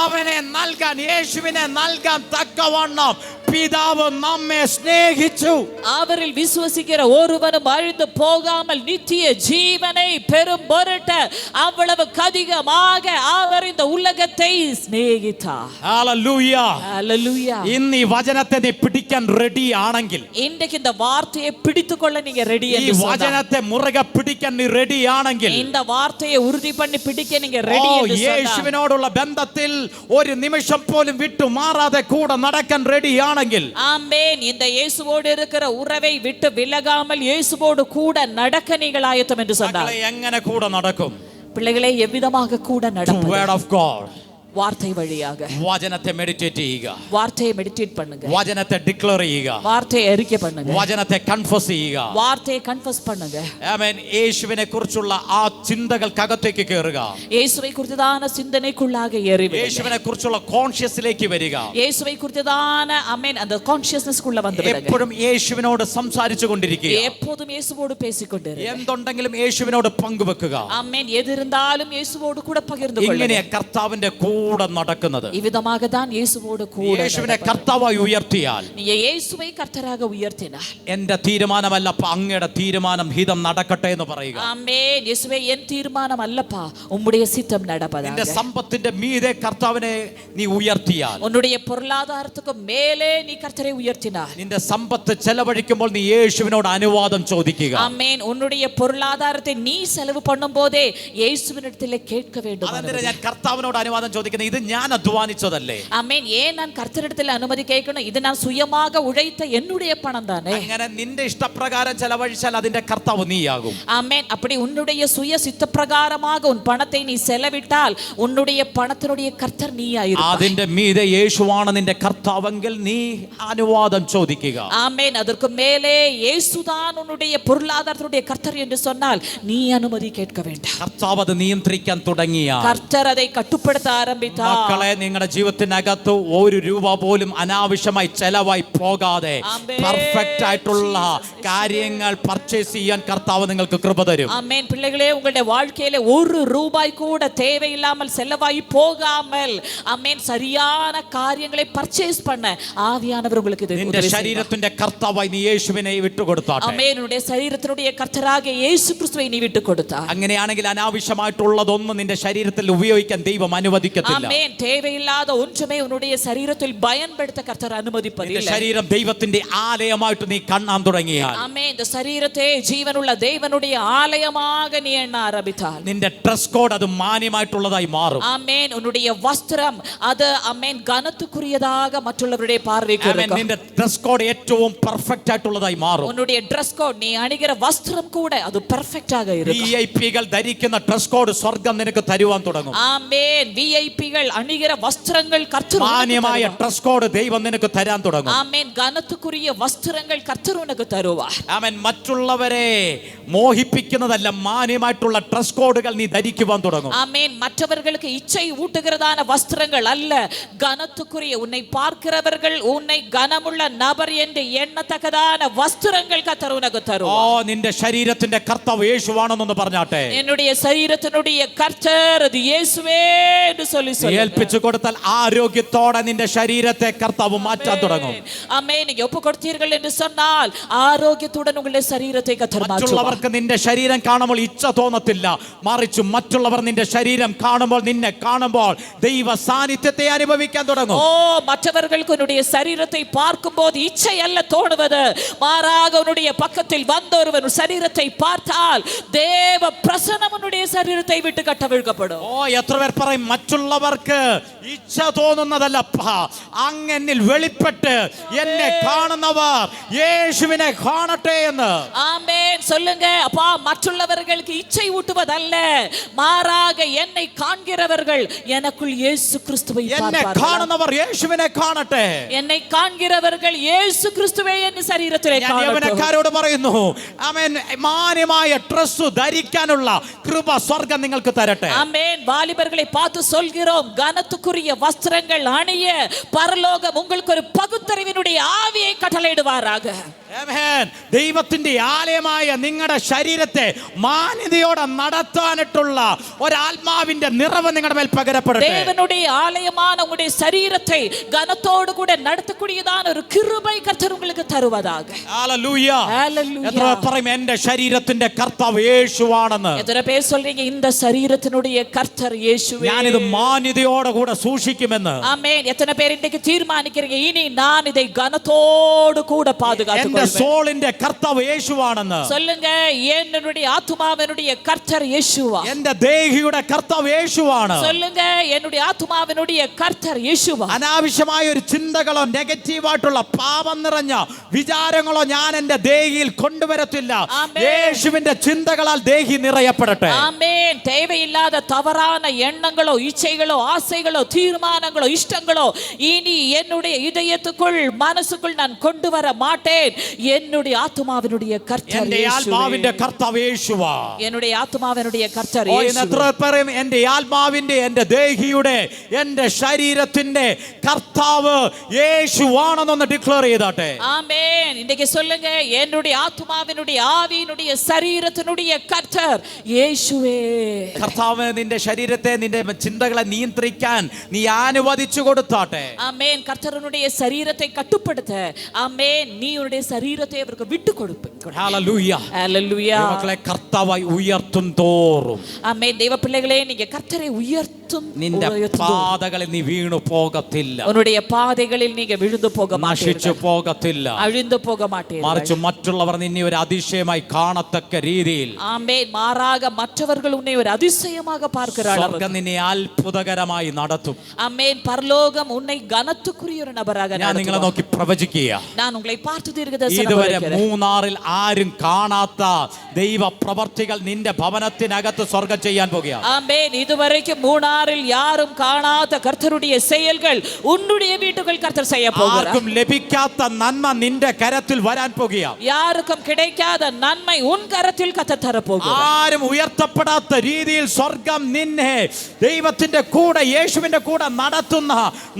അവനെ നൽകാൻ, യേശുവിനെ നൽകാൻ തക്കവണ്ണം പിതാവ് നമ്മെ സ്നേഹിച്ചു. അവരിൽ വിശ്വസിக்கிற ஒருவனும் அழிந்து போகாமல் நித்திய ஜீவனை பெறும் பொருட்டு அவ்வளவு அதிகமாக அவர் இந்த உலகத்தை സ്നേഹിத்தார். ഹല്ലേലൂയ. ഹല്ലേലൂയ. ഇന്ന് ഈ വചനത്തെ നീ പിടിക്കാൻ റെഡി ആണെങ്കിൽ, ഇன்றைக்கு இந்த வார்த்தையை பிடித்துக்கொள்ள நீங்க ரெடி ഈ என்று சொன்னா, വചനത്തെ മുറുകെ പിടിക്കാൻ നീ റെഡി ആണെങ്കിൽ, இந்த വാർത്തയെ ഉறுതി பண்ணி പിടിക്കാൻ நீங்க ரெடி என்று சொன்னா, യേശുവിനോടുള്ള ബന്ധത്തിൽ ഒരു നിമിഷം പോലും വിട്ടു മാറാതെ കൂടെ നടക്കാൻ റെഡി ആണെങ്കിൽ, ஆமென். இந்த இயேசுவோடு இருக்கிற உறவை விட்டு விலகாமல் இயேசுவோடு கூட நடக்க நீங்கள் ஆயத்தம் என்று சொன்னார். എങ്ങനെ കൂടെ നടക്കും? பிள்ளைகளே, எவ்விதமாக கூட நடப்பது? Word of God. வார்த்தை வழியாக വചനത്തെ മെഡിറ്റേറ്റ് ചെയ്യുക, வார்த்தையை மெடிடேட் பண்ணுங்க, വചനത്തെ ഡിക്ലെയർ ചെയ്യുക, வார்த்தையை அறிக்கை பண்ணுங்க, വചനത്തെ കൺഫസ് ചെയ്യുക. வார்த்தையை கன்ஃபஸ் பண்ணுங்க. ആമേൻ. യേശുവിനെ കുറിച്ചുള്ള ആ ചിന്തകൾക്കകത്തേക്ക് കയറുക. இயேசுவை குறித்ததான சிந்தனைக்குள்ளாக ஏறிவிடுங்க. യേശുവിനെ കുറിച്ചുള്ള കോൺഷ്യസിലേക്ക് വരിക. இயேசுவை குறித்ததான ஆமென் அந்த கான்ஷியஸ்னஸ்க்குள்ள வந்து விடுங்க. എപ്പോഴും യേശുവിനോട് സംസാരിച്ചു കൊണ്ടിരിക്കുക. எப்போதும் இயேசுவோடு பேசிக்கொண்டிருங்க. എന്തുണ്ടെങ്കിലും യേശുവിനോട് പങ്കുവെക്കുക. ஆமென். எது இருந்தாலும் இயேசுவோடு கூட பகிர்ந்து கொள்ளுங்க. ഇങ്ങനെ കർത്താവിന്റെ കൂടെ നടക്കുന്നത്. இவ்விதமாக தான் இயேசுவோடு கூட യേശുവിനെ കർത്താവായി ഉയർത്തിയാൽ, நீ இயேசுவை கர்த்தராக உயர்த்தினார், എന്റെ തീരുമാനമല്ല അങ്ങയുടെ തീരുമാനം ഹിതം നടക്കട്ടെ എന്ന് പറയുക. ஆமென். இயேசுவே என் தீர்மானம் அல்லப்பா, உம்முடைய சித்தம் നിന്റെ நடப்பதாக. സമ്പത്തിന്റെ മീതെ കർത്താവിനെ നീ ഉയർത്തിയാൽ, உன்னுடைய பொருளாதாரத்துக்கு மேலே நீ கர்த்தரை உயர்த்தினார், നിന്റെ സമ്പത്ത് ചെലവഴിക്കുമ്പോൾ നീ യേശുവിനോട് അനുവാദം ചോദിക്കുക. ஆமென். உன்னுடைய பொருளாதாரத்தை நீ செலவு பண்ணும் போதே இயேசுவினிடத்திலே கேட்க வேண்டும். അതെന്തിനാ ഞാൻ കർത്താവിനോട് അനുവാദം ചോദിക്കുന്നത്? ഇത് ഞാൻ അധ്വാനിച്ചതല്ലേ? ஆமென். ஏன் நான் கர்த்தரிடத்தில் அனுமதி கேட்கணும்? இது நான் சுயமாக உழைத்த என்னுடைய பணம் தானே. അങ്ങനെ നിന്റെ ഇഷ്ടപ്രകാരം ചെലവഴിച്ചാൽ അതിന്റെ കർത്താവ് നീയാകും. ஆமென். அப்படி உன்னுடைய சுய சித்த பிரகாரமாக உன் பணத்தை நீ செலவிட்டால் உன்னுடைய பணத்தினுடைய கர்த்தர் நீயாயிருப்பாய். അതിന്റെ മീതെ യേശുവാണ് നിന്റെ കർത്താവെങ്കിൽ നീ അനുവാദം ചോദിക്കുക. ஆமென். அதற்கு மேலே இயேசுதான் உன்னுடைய பொருளாதாரத்தினுடைய கர்த்தர் என்று சொன்னால் நீ அனுமதி கேட்க வேண்டாம். കർത്താവ് അത് നിയന്ത്രിക്കാൻ തുടങ്ങിയാൽ, கர்த்தர் அதை கட்டுப்படுத்த ஆரம்பித்தார். മക്കളെ, നിങ്ങളുടെ ജീവിതത്തിനകത്ത് ഒരു രൂപ പോലും അനാവശ്യമായി ചെലവായി പോകാതെ ആമേൻ. പെർഫെക്റ്റ് ആയിട്ടുള്ള കാര്യങ്ങൾ പർച്ചേസ് ചെയ്യാൻ കർത്താവ് നിങ്ങൾക്ക് കൃപ തരും. ஆமென். பிள்ளைகளே, உங்களுடைய வாழ்க்கையில ஒரு ரூபாய் கூட தேவையில்லாமல் செலவாய் போகாமல் ஆமென் சரியான காரியங்களை பர்ச்சேஸ் பண்ண ஆவியானவர் உங்களுக்கு இது നിന്റെ உதவி செய்வார். ശരീരത്തിന്റെ കർത്താവായി നീ യേശുവിനെ വിട്ടുകൊടുത്താട്ടെ. ஆமென். உன்னுடைய சரீரத்தினுடைய கர்த்தராக இயேசு கிறிஸ்துவை நீ விட்டு கொடுத்தார். അങ്ങനെയാണെങ്കിൽ അനാവശ്യമായിട്ടുള്ളതൊന്നും നിന്റെ ശരീരത്തിൽ ഉപയോഗിക്കാൻ ദൈവം അനുവദിക്കത്തില്ല. ஆமென். தேவையில்லாத ஒன்றுமே உன்னுடைய சரீரத்தில் பயன்படுத்த கர்த்தர் നിന്റെ அனுமதிப்பதில்லை. ശരീരം ദൈവത്തിന്റെ ആലയമായിട്ട് നീ കാണാൻ തുടങ്ങിയാൽ, ஆமென். இந்த சரீரத்தை ஜீவனுள்ள தேவனுடைய ஆலயமாக நீ எண்ண ஆரம்பித்தால், നിന്റെ ഡ്രസ് കോഡ് അത് മാന്യമായിട്ടുള്ളതായി മാറും. ஆமென். உன்னுடைய வஸ்திரம் அது ஆமென் கனத்துக்குரியதாக மற்றவருடைய பார்வைக்கு ആമേൻ. இருக்கும். നിന്റെ ഡ്രസ് കോഡ് ഏറ്റവും പെർഫെക്റ്റ് ആയിട്ടുള്ളതായി മാറും. உன்னுடைய ட்ரெஸ் கோட் நீ அணிகிற வஸ்திரம் கூட அது பெர்ஃபெக்ட்டாக இருக்கும். VIP കൾ ധരിക്കുന്ന ഡ്രസ് കോഡ് സ്വർഗ്ഗം നിനക്ക് തരുവാൻ തുടങ്ങും. ஆமென். VIP விஐபிகள் அணிகிற வஸ்திரங்கள் கர்த்தர் മാന്യമായ ഡ്രസ് കോഡ് ദൈവം നിനക്ക് തരാൻ തുടങ്ങും. ആമേൻ கனத்துக்குரிய வஸ்திரங்கள் கர்த்தர் உனக்கு தருவார். ആമേൻ. മറ്റുള്ളവരെ മോഹിപ്പിക്കുന്നതല്ല, മാന്യമായിട്ടുള്ള ഡ്രസ് കോഡുകൾ നീ ധരിക്കുവാൻ തുടങ്ങും. ஆமேன். மற்றவர்களுக்கு இச்சை ஊட்டுகிறதான வஸ்திரங்கள் அல்ல, கனத்துக்குரிய உன்னை பார்க்கிறவர்கள் உன்னை கனமுள்ள நபர் என்று எண்ணத்தக்கதான வஸ்திரங்கள் கர்த்தர் உனக்கு ഓ, தருவார். നിന്റെ ശരീരത്തിന്റെ കർത്താവ് യേശുവാണെന്നൊന്ന് പറഞ്ഞാട്ടെ. என்னுடைய சரீரத்தினுடைய கர்த்தர் அது இயேசுவே என்று சொல்லி ഏൽപ്പിച്ചു കൊടുത്താൽ ആരോഗ്യത്തോടെ നിന്റെ ശരീരത്തെ കർത്താവ് മാറ്റാൻ തുടങ്ങും. ஆமென். நீங்க ஒப்பு கொடுத்தீர்கள் என்று சொன்னால் ആരോഗ്യത്തോടെ உங்களுடைய ശരീരത്തെ കർത്തർ മാറ്റുവാർ. മറ്റുള്ളവർക്ക് നിന്റെ ശരീരം കാണുമ്പോൾ ഇച്ഛ തോന്നത്തില്ല, മറിച്ച് മറ്റുള്ളവർ നിന്റെ ശരീരം കാണുമ്പോൾ, നിന്നെ കാണുമ്പോൾ ദൈവ സാന്നിധ്യത്തെ അനുഭവിക്കാൻ തുടങ്ങും. ஓ, மற்றவர்களுக்கு உன்னுடைய சரீரத்தை பார்க்கும்போது இச்சை அல்ல தோணுவது, மாறாக உன்னுடைய பக்கத்தில் வந்த ஒருவன் சரீரத்தை பார்த்தால் தேவ பிரசன்னம் உன்னுடைய சரீரத்தை விட்டு கட்டவிழ்க்கப்படும். ഓ, എത്ര പേർ പറയും മറ്റുള്ളവർക്ക് ഇച്ഛ തോന്നുന്നതല്ലപ്പാ, അങ്ങെന്നിൽ വെളിപ്പെട്ട് എന്നെ കാണുന്നവർ യേശുവിനെ കാണട്ടെ എന്ന്. ஆமென். சொல்லுங்க அப்பா, மற்றவர்களுக்கு இச்சை ஊட்டுவதல்ல, மாறாக என்னை காண்கிறவர்கள் எனக்குள் இயேசு கிறிஸ்துவை എന്നെ பார்ப்பார்கள். കാണുന്നവർ യേശുവിനെ കാണട്ടെ. என்னை காண்கிறவர்கள் இயேசு கிறிஸ்துவை என் சரீரத்திலே ഞാൻ കാണട്ടെ. യൗവനക്കാരോട് പറയുന്നു, ആമേൻ, മാന്യമായ ഡ്രസ് ധരിക്കാനുള്ള കൃപ സ്വർഗ്ഗം നിങ്ങൾക്ക് തരട്ടെ. ஆமென். வாலிபர்களை பார்த்து சொல்கிறோம், கனத்துக்குரிய வஸ்திரங்கள் அணிய பரலோகம் உங்களுக்கு ஒரு பகுத்தறிவினுடைய ஆவியை கட்டளையிடுவாராக. ആമേൻ. ദൈവത്തിന്റെ ആലയമായ നിങ്ങളുടെ ശരീരത്തെ മാന്യതയോടെ നടത്താനായിട്ടുള്ള ഒരാത്മാവിന്റെ നിറവ് നിങ്ങളുടെ മേൽ പകരപ്പെടട്ടെ. தேவனுடைய ஆலயமான உங்களுடைய சரீரத்தை கனத்தோடு கூட நடத்தக்கூடியதான ஒரு கிருபை கர்த்தர் உங்களுக்கு தருவதாக. ഹല്ലേലൂയ. ஹalleluya. എത്ര പേർ പറയും എന്റെ ശരീരത്തിന്റെ കർത്താവ് യേശുവാണെന്ന്? எத்தனை பேர் சொல்றீங்க இந்த சரீரத்தினுடைய கர்த்தர் இயேசுவே? ഞാനിത് മാന്യതയോടെ കൂടെ സൂക്ഷിക്കുമെന്ന്. ஆமென். எத்தனை பேர் இன்னைக்கு தீர்மானிக்கிறீங்க, இனி நான் இதை கனத்தோடு கூட பாதுகாத்துக் എന്റെ கொள்வேன்? സോളിന്റെ കർത്താവ് യേശുവാണെന്ന്. சொல்லுங்க, என்னுடைய ஆத்துமாவினுடைய கர்த்தர் இயேசுவா. എന്റെ ദേഹിയുടെ കർത്താവ് യേശുവാണ്. சொல்லுங்க, என்னுடைய ஆத்துமாவினுடைய கர்த்தர் இயேசுவா. അനാവശ്യമായ ഒരു ചിന്തകളോ നെഗറ്റീവായിട്ടുള്ള പാപം നിറഞ്ഞ വിചാരങ്ങളോ ഞാൻ എന്റെ ദേഹിയിൽ കൊണ്ടുവരത്തില്ല. ആമേൻ. യേശുവിന്റെ ചിന്തകളാൽ ദേഹി നിറയപ്പെടട്ടെ. ஆமென். தேவையில்லாத தவறான எண்ணங்களோ, இச்சைகளோ, ஆசைகளோ, தீர்மானங்களோ, இஷ்டங்களோ இனி என்னுடைய இதயத்துக்குள், மனசுக்குள் நான் கொண்டு வர மாட்டேன். என்னுடைய ஆத்துமாவினுடைய கர்த்தர் എന്റെ ആത്മാവിന്റെ இயேசுவே. കർത്താവ് യേശുവാ. என்னுடைய ആത്മാവിനുடைய കർത്തർ ഓ, ഇന്ന് എത്ര യേശുവേ. പറയും എന്റെ ആത്മാവിന്റെ, എന്റെ ദേഹിയുടെ, എന്റെ ശരീരത്തിന്റെ കർത്താവ് യേശുവാണെന്നൊന്ന് ഡിക്ലെയർ ചെയ്താട്ടെ. ஆமென். இன்னைக்கு சொல்லுங்க, என்னுடைய ஆத்துமாவினுடைய, ஆவியினுடைய, சரீரத்தினுடைய கர்த்தர் இயேசுவே. കർത്താവ് നിന്റെ ശരീരത്തെ, നിന്റെ ചിന്തകളെ നിയന്ത്രിക്കാൻ നീ അനുവദിച്ചു കൊടുത്താട്ടെ. ஆமென். கர்த்தருடைய சரீரத்தை கட்டுப்படுத்த, ஆமென், நீ உன்னுடைய சரீரத்தை அவருக்கு விட்டு கொடுப்பீங்க. ഹല്ലേലൂയ. ஹalleluya. മക്കളെ കർത്താവായി ഉയർത്തും തോറും ஆமென். தேவ பிள்ளைகளே, நீங்க கர்த்தரை உயர்த்தும் നിന്റെ உயர்த்தும். പാതകളിൽ നീ വീണു പോകത്തില്ല, உன்னுடைய பாதைகளில் நீங்க விழுந்து போக നശിച്ചു மாட்டீர்கள், പോകത്തില്ല. அழிந்து போக மாட்டீர்கள். മറിച്ച് മറ്റുള്ളവർ നിന്നെ ഒരു അതിശയമായി കാണത്തക്ക രീതിയിൽ ஆமென். மாறாக மற்றவர்கள் உன்னை ஒரு அதிசயமாக பார்க்கிறார்கள். സ്വർഗ്ഗം നിന്നെ അത്ഭുതകരമായി നടത്തും. ஆமென். பரலோகம் உன்னை கனத்துக்குரிய ஒரு நபராக ഞാൻ നിങ്ങളെ நடத்தும். നോക്കി പ്രവചിക്കുക. நான் உங்களை பார்த்து தீர்க்கதரிசனம் ഇതുവരെ പറയുகிறேன். മൂന്നാറിൽ ആരും കാണാത്ത ദൈവ പ്രവർത്തികൾ നിന്റെ ഭവനത്തിനകത്ത് സ്വർഗ്ഗം ചെയ്യാൻ പോകുക. ஆமென். இதுவரைக்கும் மூணாறில் யாரும் காணாத கர்த்தருடைய செயல்கள் உன்னுடைய வீட்டுக்குள் கர்த்தர் செய்ய போகிறார். ആർക്കും ലഭിക്കാത്ത നന്മ നിന്റെ കരത്തിൽ വരാൻ പോകുക. யாருக்கும் கிடைக்காத நன்மை உன் கரத்தில் கர்த்தர் தர போகிறார். ആരും ഉയർത്തപ്പെടാത്ത രീതിയിൽ സ്വർഗം നിന്നെ ദൈവത്തിന്റെ കൂടെ, യേശുവിന്റെ കൂടെ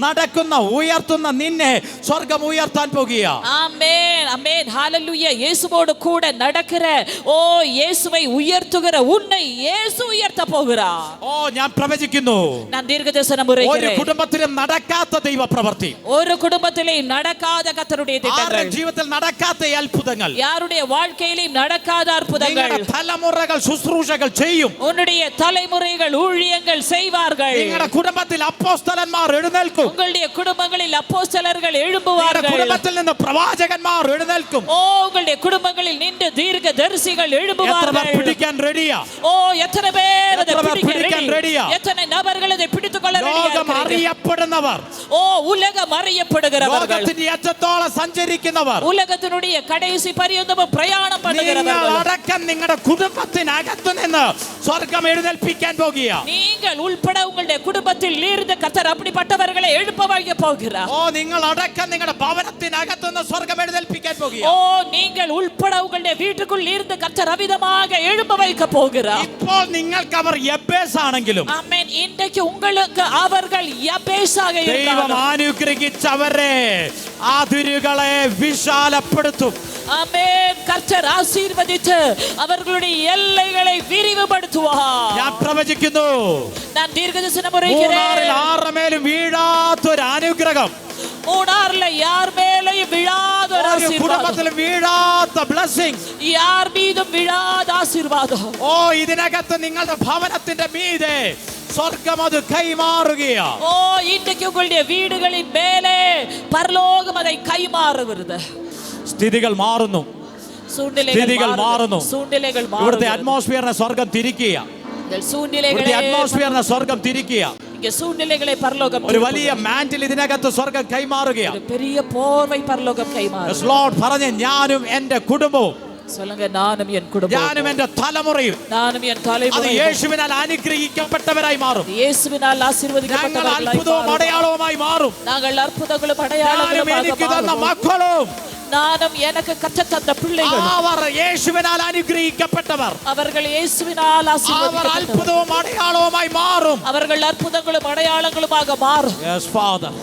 നടക്കുന്ന ഉയർത്തുന്ന നിന്നെ സ്വർഗം ഉയർത്താൻ പോകുക. ஆமென். ஆமென். ஹalleluya. இயேசுவோடு கூட நடக்கிற, ஓ இயேசுவை உயர்த்துகிற உன்னை இயேசு உயர்த்த போகிறார். ഓ, ഞാൻ പ്രവചിക്കുന്നു, நான் தீர்க்கதரிசனம் ഒരു உரைக்கிறேன். കുടുംബത്തിലും നടക്കാത്ത ദൈവ പ്രവൃത്തി, ஒரு குடும்பத்திலே நடக்காத கர்த்தருடைய ആരുടെ திட்டங்கள், ജീവിതത്തിൽ നടക്കാത്ത അത്ഭുതങ്ങൾ யாருடைய வாழ்க்கையிலும் நடக்காத அற்புதங்கள் നിങ്ങളുടെ തലമുറകൾ ശുശ്രൂഷകൾ ചെയ്യും. உன்னுடைய தலைமுறைகள் ஊழியங்கள் செய்வார்கள். നിങ്ങളുടെ കുടുംബത്തിൽ അപ്പോസ്തലന്മാർ എഴുന്നേൽക്കും. உங்களுடைய குடும்பங்களில் அப்போஸ்தலர்கள் നിങ്ങളുടെ எழும்புவார்கள். കുടുംബത്തിൽ നിന്ന് പ്രവാചകന്മാർ എഴുന്നേൽക്കും. ஓ, உங்களுடைய குடும்பங்களில் நின்று தீர்க்கதரிசிகள் എത്ര പേർ எழும்புவார்கள். പിടിക്കാൻ റെഡിയാ? ஓ, எத்தனை பேர் அதை எத்தனை பேர் பிடிக்க பிடிக்க ready? ரெடியா? எத்தனை நபர்கள் அதை பிடித்துக் கொள்ள ready-ஆ ലോകം இருக்கிறீங்க? അറിയപ്പെടുന്നവർ, ஓ, உலகம் அறியப்படுகிறவர்கள், ലോകത്തിന്റെ അറ്റത്തോളം സഞ്ചരിക്കുന്നവർ, உலகத்தினுடைய கடைசி பரியந்தமும் பிரயாணம் നിങ്ങൾ பண்ணுகிறவர்கள், അടക്കം നിങ്ങളുടെ കുടുംബത്തിനകത്ത് നിന്ന് സ്വർഗം എഴുന്നേൽപ്പിക്കാൻ പോകുക. நீங்கள் உள்பட உங்களுடைய குடும்பத்தில் இருந்து கர்த்தர் அப்படிப்பட்டவர்களை எழுப்ப வைக்க போகிறார். ഓ നിങ്ങൾ അടക്കം നിങ്ങളുടെ ഭവനത്തിനകത്തുനിന്ന് സ്വർഗം എഴുന്നേൽപ്പിക്കാൻ പോകുക. ஓ நீங்கள் உள்பட உங்களுடைய வீட்டுக்குள் இருந்து கர்த்தர் அவிதமாக எழுப்ப வைக்க போகிறார். ഇപ്പോൾ നിങ്ങൾക്ക് അവർ യബ്ബേസ് ആണെങ്കിലും ஆமென். இன்றைக்கு உங்களுக்கு அவர்கள் யபேசாக ദൈവം இருக்காங்க. അനുഗ്രഹിച്ചവരെ അതിരുകളെ വിശാലപ്പെടുത്തും. ஆமென். கர்த்தர் ஆசீர்வதித்து அவர்களுடைய எல்லைகளை விரிவுபடுத்துவார். ഞാൻ പ്രവചിക്കുന്നു, நான் தீர்க்கதரிசனம் മൂന്നാറിൽ உரைக்கிறேன். ആരുടെ മേലും വീഴാത്തൊരു അനുഗ്രഹം, மூணாறுல யார் மேலேயும் விழாத ஒரு ഒരു ஆசீர்வாதம், കുടുംബത്തിലും വീഴാത്ത ബ്ലെസ്സിംഗ്. யார் மீதும் விழாத ஆசீர்வாதம். ഓ ഇതിനകത്ത് നിങ്ങളുടെ ഭവനത്തിന്റെ മീതെ സ്വർഗം അത് കൈമാറുകയാ. ஓ இன்றைக்கு உங்களுடைய வீடுகளின் மேலே பரலோகம் அதை கைமாறுகிறது. സ്ഥിതികൾ മാറുന്നു, സ്ഥിതികൾ മാറുന്നു. சூழ்நிலைகள் ഇവിടുത്തെ மாறுகிறது. അറ്റ്മോസ്ഫിയറിനെ സ്വർഗം തിരിക്കുക. ഇവിടുത്തെ சூழ்நிலைகளை അറ്റ്മോസ്ഫിയറിനെ സ്വർഗം തിരിക്കുക. இங்க சூழ்நிலைகளை பரலோகம் ഒരു വലിയ മാന്റിൽ ഇതിനകത്ത് സ്വർഗം കൈമാറുകയാണ്. ஒரு பெரிய போர்வை பரலோகம் கைமாறும். Yes, Lord പറഞ്ഞ ഞാനും എന്റെ കുടുംബവും சொல்லுங்க, நானும் என் குடும்பம், ഞാനും എന്റെ തലമുറയും நானும் என் അത് தலைமுறையும் യേശുവിനാൽ അനുഗ്രഹിക്കപ്പെട്ടവരായി മാറും. இயேசுவினால் ഞങ്ങൾ ஆசீர்வதிக்கப்பட்டவர்களாய் അത്ഭുതവും மாறும். അടയാളവുമായി മാറും. நாங்கள் அற்புதங்களும் ഞാനും அடையாளங்களுமாக എനിക്ക് തന്ന மாறுவோம். മക്കളും நானும் எனக்கு கற்றுத் தந்த பிள்ளைகள் അവർ യേശുവിനാൽ അനുഗ്രഹിക്കപ്പെട്ടവർ. அவர்கள் இயேசுவினால் അവർ ஆசீர்வதிக்கப்பட்டவர்கள். അത്ഭുതവും അടയാളവുമായി മാറും. அவர்கள் அற்புதங்களும் அடையாளங்களுமாக மாறும். Yes, Father.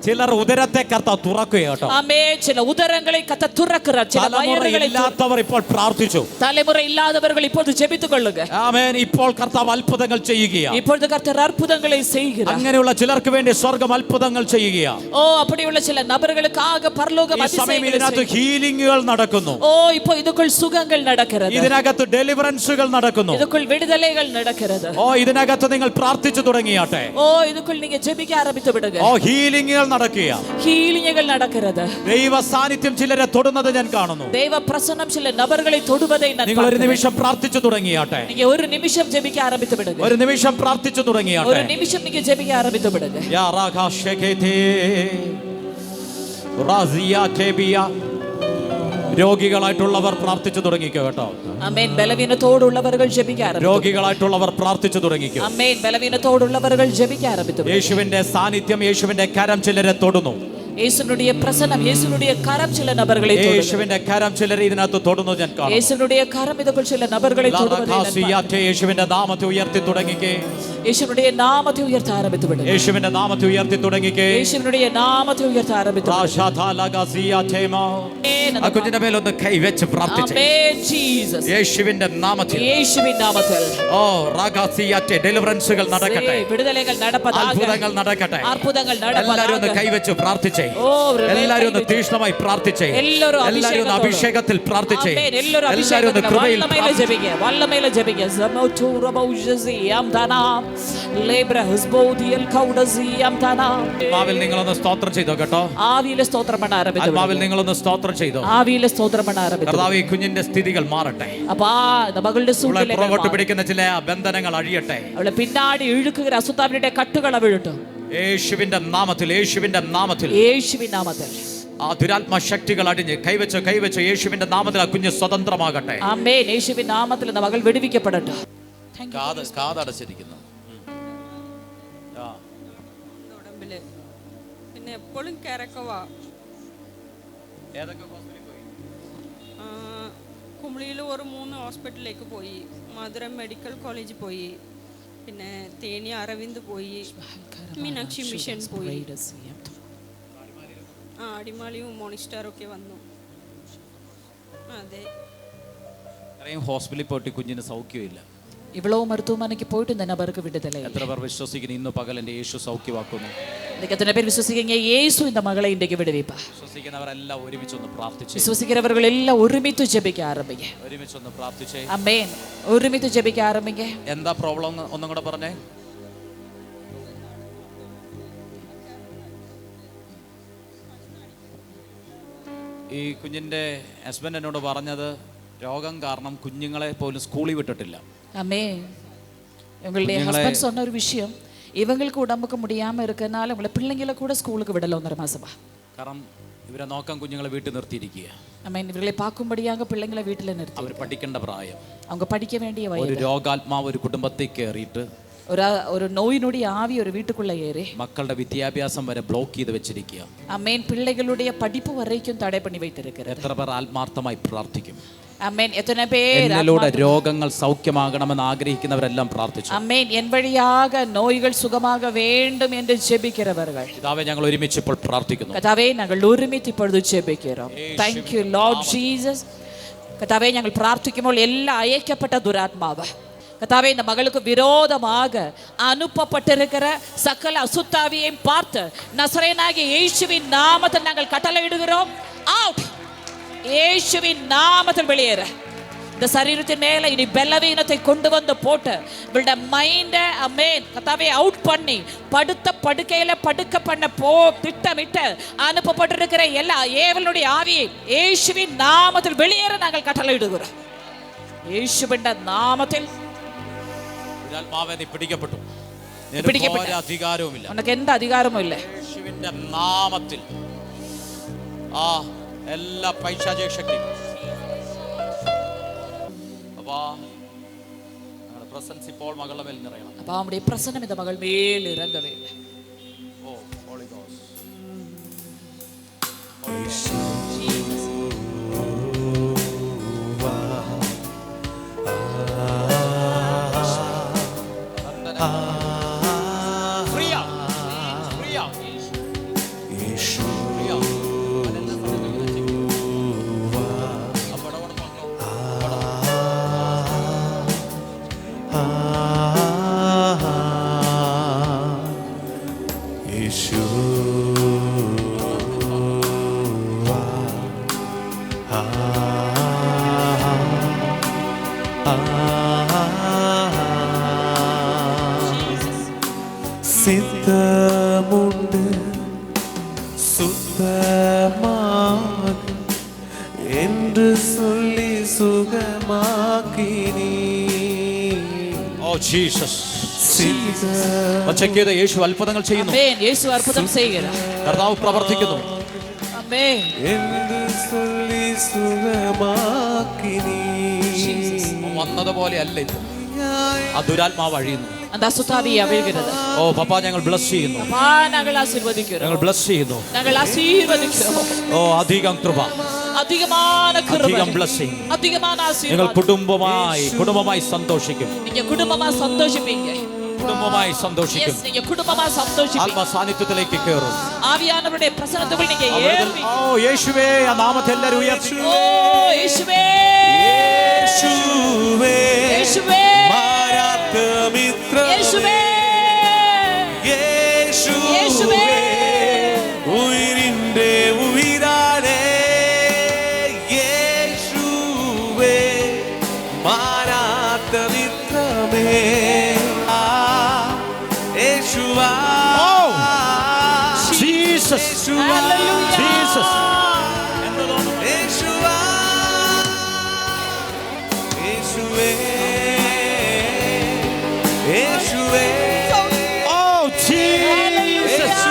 ചിലർ ഉദരത്തെ കർത്താവ് തുറക്കുക കേട്ടോ. ஆமென். சில உதரங்களை கர்த்தர் துறக்கிறார். சில வயிறுகளை ഇല്ലാത്തവർ ഇപ്പോൾ പ്രാർത്ഥിച്ചു. தலைமுறை இல்லாதவர்கள் இப்பொழுது ஜெபித்துக் கொள்ளுங்க. ആമേൻ. ഇപ്പോൾ കർത്താവ് അത്ഭുതങ്ങൾ ചെയ്യുകയാണ്. இப்பொழுது கர்த்தர் அற்புதங்களை செய்கிறார். അങ്ങനെയുള്ള ചിലർക്ക് വേണ്ടി സ്വർഗം അത്ഭുതങ്ങൾ ചെയ്യുകയാണ്. ஓ அப்படியுள்ள சில நபர்களுக்காக பரலோகம் ഈ സമയം அதிசயங்களை ഇതിനകത്ത് செய்கிறது. ഹീലിംഗുകൾ നടക്കുന്നു. ஓ இப்போ இதுக்குள் சுகங்கள் நடக்கிறது. ഇതിനകത്ത് ഡെലിവറൻസുകൾ നടക്കുന്നു. இதுக்குள் விடுதலைகள் நடக்கிறது. ഓ ഇതിനകത്ത് നിങ്ങൾ പ്രാർത്ഥിച്ചു തുടങ്ങിയാട്ടെ. ஓ இதுக்குள் நீங்க ஜெபிக்க ஆரம்பித்து விடுங்க. ഓ ഹീലിംഗുകൾ നടക്കുക. ஹீலிங்குகள் நடக்கிறது. ദൈവ സാന്നിധ്യം ചിലരെ തൊടുന്നത് ഞാൻ കാണുന്നു. தேவ பிரசன்னம் சில நபர்களை தொடுவதை நான் നിങ്ങൾ ഒരു பார்க்கிறேன். നിമിഷം പ്രാർത്ഥിച്ചു തുടങ്ങിയാട്ടെ. நீங்க ഒരു നിമിഷം ജെപിக்க ആരംഭിച്ചു വിടുங்க. ഒരു നിമിഷം പ്രാർത്ഥിച്ചു തുടങ്ങിയാട്ടെ. ഒരു നിമിഷം நீங்க ജെപിக்க ആരംഭിച്ചു വിടുங்க. യാ റാഖാ ഷെഖേതേ റാസിയാ തേബിയ. രോഗികളായിട്ടുള്ളവർ പ്രാർത്ഥിച്ചു തുടങ്ങിക്കോ കേട്ടോ. ആമേൻ. ബലവീനത്തോടുള്ളവர்கள் ജെപിக்க ആരംഭിച്ചു. രോഗികളായിട്ടുള്ളവർ പ്രാർത്ഥിച്ചു തുടങ്ങിക്കോ. ആമേൻ. ബലവീനത്തോടുള്ളവர்கள் ജെപിக்க ആരംഭിച്ചു. യേശുവിന്റെ സാന്നിധ്യം, യേശുവിന്റെ കരം ചിലരെ തൊടുന്നു. இயேசுனுடைய பிரசன்னம், இயேசுனுடைய கரம் சில நபர்களை தொடுகிறது. യേശുവിന്റെ കരം ചിലരെ ഇതിനകത്ത് തൊടുന്നു ഞാൻ കാണുന്നു. இயேசுனுடைய கரம் இதுக்குள் சில நபர்களை தொடுவதை நான் ലാഖാസിയാറ്റെ. യേശുവിന്റെ നാമത്തെ ഉയർത്തി തുടങ്ങിക്കേ. இயேசுனுடைய நாமத்தை உயர்த்த ஆரம்பித்து விடுங்க. യേശുവിന്റെ നാമത്തെ ഉയർത്തി തുടങ്ങിക്കേ. இயேசுனுடைய நாமத்தை உயர்த்த ஆரம்பித்து விடுங்க. റാശാഥാ ലഗസിയാറ്റേമാ. ആ കുഞ്ഞിന്റെ മേലൊന്ന് കൈവച്ച് പ്രാർത്ഥിച്ചേ. ആമേൻ. ജീസസ്. യേശുവിന്റെ നാമത്തിൽ. യേശുവിൻ നാമത്തിൽ. ഓ റാഗാസിയാറ്റെ. ഡെലിവറൻസുകൾ നടക്കട്ടെ. വിടുതലകൾ നടപ്പதாக. അത്ഭുതങ്ങൾ നടക്കട്ടെ. അത്ഭുതങ്ങൾ എല്ലാവരും ഒന്ന് നടപ്പதாக. കൈവച്ച് പ്രാർത്ഥിച്ചേ. ഓ എല്ലാവരും ഒന്ന് തീക്ഷ്ണമായി പ്രാർത്ഥിച്ചേ. എല്ലാവരും ഒന്ന് അഭിഷേകത്തിൽ പ്രാർത്ഥിച്ചേ. ആമേൻ. എല്ലാവരും എല്ലാവരും ഒന്ന് കൃപയിൽ വല്ലമേലെ ജപിക്കുക. വല്ലമേലെ ജപിക്കുക. സമൗതുറ ബൗജസിയം തനാ ലേബ്രഹസ്ബോദിയൽ കൗഡസിയം തനാ. ആത്മാവിൽ നിങ്ങളൊന്ന് സ്തോത്രം ചെയ്തോ കേട്ടോ. ആവിയിലെ സ്തോത്രം பண்ண ആരംഭിച്ചു. ആത്മാവിൽ നിങ്ങളൊന്ന് സ്തോത്രം ചെയ്തോ. ആവിയിലെ സ്തോത്രം பண்ண ആരംഭിച്ചു. കർത്താവേ, ഈ കുഞ്ഞിന്റെ സ്ഥിതികൾ മാറട്ടെ. அப்பா இந்த மகளுடைய അവളെ சூழ்நிலைகள் പുറകോട്ട് மாறும். പിടിക്കുന്ന ചില ബന്ധനങ്ങൾ അഴിയട്ടെ. അവളെ പിന്നാടി ഇഴുക്കുകിற അസുത്താവിന്റെ കട്ടുകൾ വീഴട്ടെ. യേശുവിന്റെ നാമത്തിൽ, യേശുവിന്റെ നാമത്തിൽ. യേശുവിൻ നാമത്തിൽ. ആ ദുരാത്മ ശക്തികൾ അടിഞ്ഞ് കൈവച്ച് യേശുവിന്റെ നാമത്തിൽ ആ കുഞ്ഞ് സ്വതന്ത്രമാകട്ടെ. ആമേൻ. യേശുവിൻ നാമത്തിൽ இந்த മകൾ വിടുവിക്കപ്പെടട്ടെ. കാതടച്ചിരിക്കുന്നു. ഉടമ്പില് പിന്നെ എപ്പോഴും കിറക്കവാ. കുമളിയിൽ ഒരു 3 ഹോസ്പിറ്റലിലേക്ക് പോയി. മധുരം മെഡിക്കൽ കോളേജിൽ പോയി. പിന്നെ തേനി അരവിന്ദ് പോയി. മീനാക്ഷി മിഷൻ പോയി. അടിമാലിയും മോണിസ്റ്റാറൊക്കെ വന്നു. അതെ. ഹോസ്പിറ്റലിൽ പോയിട്ട് കുഞ്ഞിന് സൗഖ്യമില്ല. ഇവളോ മരുത്തുവമനയ്ക്ക് പോയിട്ട് തന്നെ അവർക്ക് വിടുതലേ. എത്ര പേർ വിശ്വസിക്കുന്നു ഇന്ന് പകൽ എൻ്റെ യേശു സൗഖ്യമാക്കുന്നു? എത്ര പേർ വിശ്വസിക്കുക യേശു இந்த മകളെ ഇன்றைக்கு വിടുവിപ്പാ. വിശ്വസിക്കുന്നവരെല്ലാം ഒരുമിച്ചൊന്ന് പ്രാർത്ഥിച്ചേ. വിശ്വസിക്കുന്നവர்கள் എല്ലാം ഒരുമിച്ച് ജപിക്കാൻ ആരംഭിക്കുക. ഒരുമിച്ചൊന്ന് പ്രാർത്ഥിച്ചേ. ആമേൻ. ഒരുമിച്ച് ജപിക്കാൻ ആരംഭിക്കുക. എന്താ പ്രോബ്ലം ഒന്നും കൂടെ പറഞ്ഞേ. ഈ കുഞ്ഞിൻ്റെ ഹസ്ബൻഡ് എന്നോട് പറഞ്ഞത് രോഗം കാരണം കുഞ്ഞുങ്ങളെ പോലും സ്കൂളിൽ വിട്ടിട്ടില്ല. ஆமென். இவங்களுடைய ஹஸ்பண்ட் சொன்ன ஒரு விஷயம், இவங்களுக்கு உடம்புக்கு முடியாம இருக்கனால உங்களை பிள்ளைங்களை கூட ஸ்கூலுக்கு விடல 1.5 மாசமா. കാരണം ഇവരെ നോക്കാൻ കുഞ്ഞുങ്ങളെ വീട്ടിൽ നിർത്തിയിരിക്കുക. ஆமென். இவர்களை பார்க்கும்படியாக பிள்ளைங்களை வீட்டில் நிறுத்தி. അവർ പഠിക്കേണ്ട പ്രായം. அவங்க படிக்க வேண்டிய ഒരു வயது. രോഗാത്മാവ് ഒരു കുടുംബത്തിൽ കയറിയിട്ട് ഒരു நோயினுடைய ஆவி ஒரு வீட்டுக்குள்ள ஏறி മക്കളുടെ വിദ്യാഭ്യാസം വരെ ബ്ലോക്ക് ചെയ്ത് വെച്ചിരിക്കുക. അമേൻ. പിള്ളകളുடைய പഠിപ്പ് വரைக்கும் തടை பண்ணி வைத்திருக்கிறது. എത്ര പേർ ആത്മാർത്ഥമായി പ്രാർത്ഥിക്കും? അമേൻ. എത്ര പേർ എന്നിലൂടെ രോഗങ്ങൾ സൗഖ്യമാകണമെന്ന് ആഗ്രഹിക്കുന്നവരെല്ലാം പ്രാർത്ഥിച്ചു. അമേൻ. എൻ വഴിயாக நோய்கள் சுகமாக வேண்டும் என்று ஜெபிக்கிறவர்கள் പിതാവേ, ഞങ്ങൾ ഒരുമിച്ച് ഇപ്പോൾ പ്രാർത്ഥിക്കുന്നു. കർത്താവേ, ഞങ്ങൾ ഒരുമിച്ച് ഇപ്പോൾ ജെപിக்கிறோம். Thank you Lord Jesus. കർത്താവേ, ഞങ്ങൾ പ്രാർത്ഥിക്കുമ്പോൾ എല്ലാ അയക്കപ്പെട്ട ദുരാത്മാവ് கர்த்தாவே, இந்த மகளுக்கு விரோதமாக அனுப்பப்பட்டிருக்கிற சகல அசுத்தாவியையும் பார்த்து நசரேயனாகிய இயேசுவின் நாமத்தில் நாங்கள் கட்டளையிடுகிறோம். அவுட். இயேசுவின் நாமத்தில் வெளியேற. இந்த சரீரத்தின் மேல இனி பலவீனத்தை கொண்டு வந்து போட்டு இவளுடைய மைண்டை அமேன் கர்த்தாவே அவுட் பண்ணி படுத்த படுக்கையில படுக்க பண்ண திட்டமிட்டு அனுப்பப்பட்டிருக்கிற எல்லா ஏவலுடைய ஆவியை இயேசுவின் நாமத்தில் வெளியேற நாங்கள் கட்டளையிடுகிறோம். യേശുവിൻ നാമത്തിൽ പിടിക്കപ്പെട്ടു. അധികാരവുമില്ല. ഉനക്ക് എന്ത് അധികാരവുമില്ല. യേശുവിന്റെ നാമത്തിൽ എല്ലാ പൈശാചിക ശക്തിയും പ്രസൻസ് ഇപ്പോൾ മകളുടെ മേൽ നിറയണം. അപ്പോൾ നമ്മുടെ പ്രസന്നം இந்த മകൾ മേൽ ഇറങ്ങവേ. ഓ ഹോളി ഗോസ്റ്റ്. சித்தமுண்டு சுத்தமாக என்று சொல்லி சுகமாக்கினீ. Oh Jesus. ചെക്ക് യേശു അത്ഭുതങ്ങൾ ചെയ്യുന്നു. യേശു അത്ഭുതം ചെയ്യുന്നു. കർത്താവ് പ്രവർത്തിക്കുന്നു. എന്ന് சொல்லி സുഖമാക്കിനീ. വന്നതുപോലെ അല്ല ഇത്. ആ ദുരാത്മാവ് അഴിയുന്നു. அந்த அசுத்தாவி அவிழ்கிறது. ഓ പപ്പാ, ഞങ്ങൾ ബ്ലസ് ചെയ്യുന്നു. പപ്പാ, ഞങ്ങൾ ആശീർവദിക്കുന്നു. ഞങ്ങൾ ബ്ലസ് ചെയ്യുന്നു. ഞങ്ങൾ ആശീർവദിക്കുന്നു. ഓ അധികം കൃപ, அதிகமான கிருபை, അധികം ബ്ലെസ്സിംഗ്, அதிகமான ആശീർവാദം. നിങ്ങൾ കുടുംബമായി സന്തോഷിക്കും. நீங்க குடும்பமா சந்தோஷிப்பீங்க. കുടുംബമായി സന്തോഷിക്കും. Yes, நீங்க குடும்பமா சந்தோஷிப்பீங்க. ആത്മ സാന്നിധ്യത്തിലേക്ക് കയറും. ആവിയാനവരുടെ പ്രസന്നത്തിൽ നീங்க ഏറുവീங்க. ഓ യേശുവേ, ആ നാമത്തെ എല്ലാവരും ഉയർത്തി. ഓ യേശുവേ, യേശുവേ, യേശുവേ, മാറാത്ത മിത്രമേ, യേശുവേ, യേശുവേ, ഉയിരിന്റെ ഉയിരാനേ, യേശുവേ, മാറാത്ത മിത്രമേ, യേശുവാ. Jesus, hallelujah, Jesus. യേശുവാ, യേശുവേ, യേശുവേ, ഓ ജീസസ്.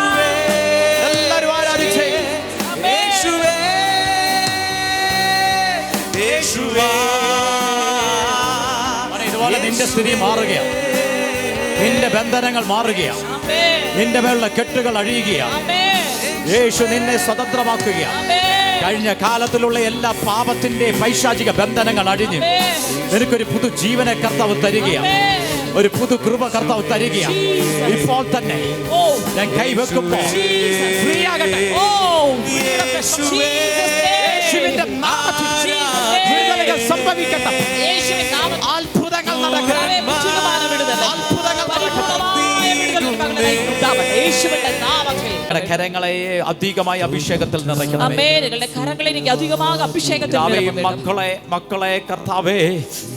എല്ലാവരും ആരാധിച്ചേ. യേശുവേ, യേശുവേ. ഇതുപോലെ നിന്റെ സ്ഥിതി മാറുകയാണ്. നിന്റെ ബന്ധനങ്ങൾ മാറുകയാണ്. നിന്റെ മേലുള്ള കെട്ടുകൾ അഴിയുകയാണ്. യേശു നിന്നെ സ്വതന്ത്രമാക്കുകയാണ്. കഴിഞ്ഞ കാലത്തിലുള്ള എല്ലാ പാപത്തിന്റെ പൈശാചിക ബന്ധനങ്ങൾ അഴിഞ്ഞ് നിനക്കൊരു പുതു ജീവനെ കർത്താവ് തരികയാണ്. ഒരു പുതു കൃപ കർത്താവ് തരികയാണ്. ഇപ്പോൾ തന്നെ ഞാൻ കൈവെക്കുമ്പോൾ ഫ്രീ ആകട്ടെ. യേശുവിന്റെ നാമത്തിൽ വിടുതലുകൾ സംഭവിക്കട്ടെ. അത്ഭുതങ്ങൾ നടക്കട്ടെ. അത്ഭുതങ്ങൾ കരങ്ങളെ അധികമായി അഭിഷേകത്തിൽ മക്കളെ കർത്താവേ,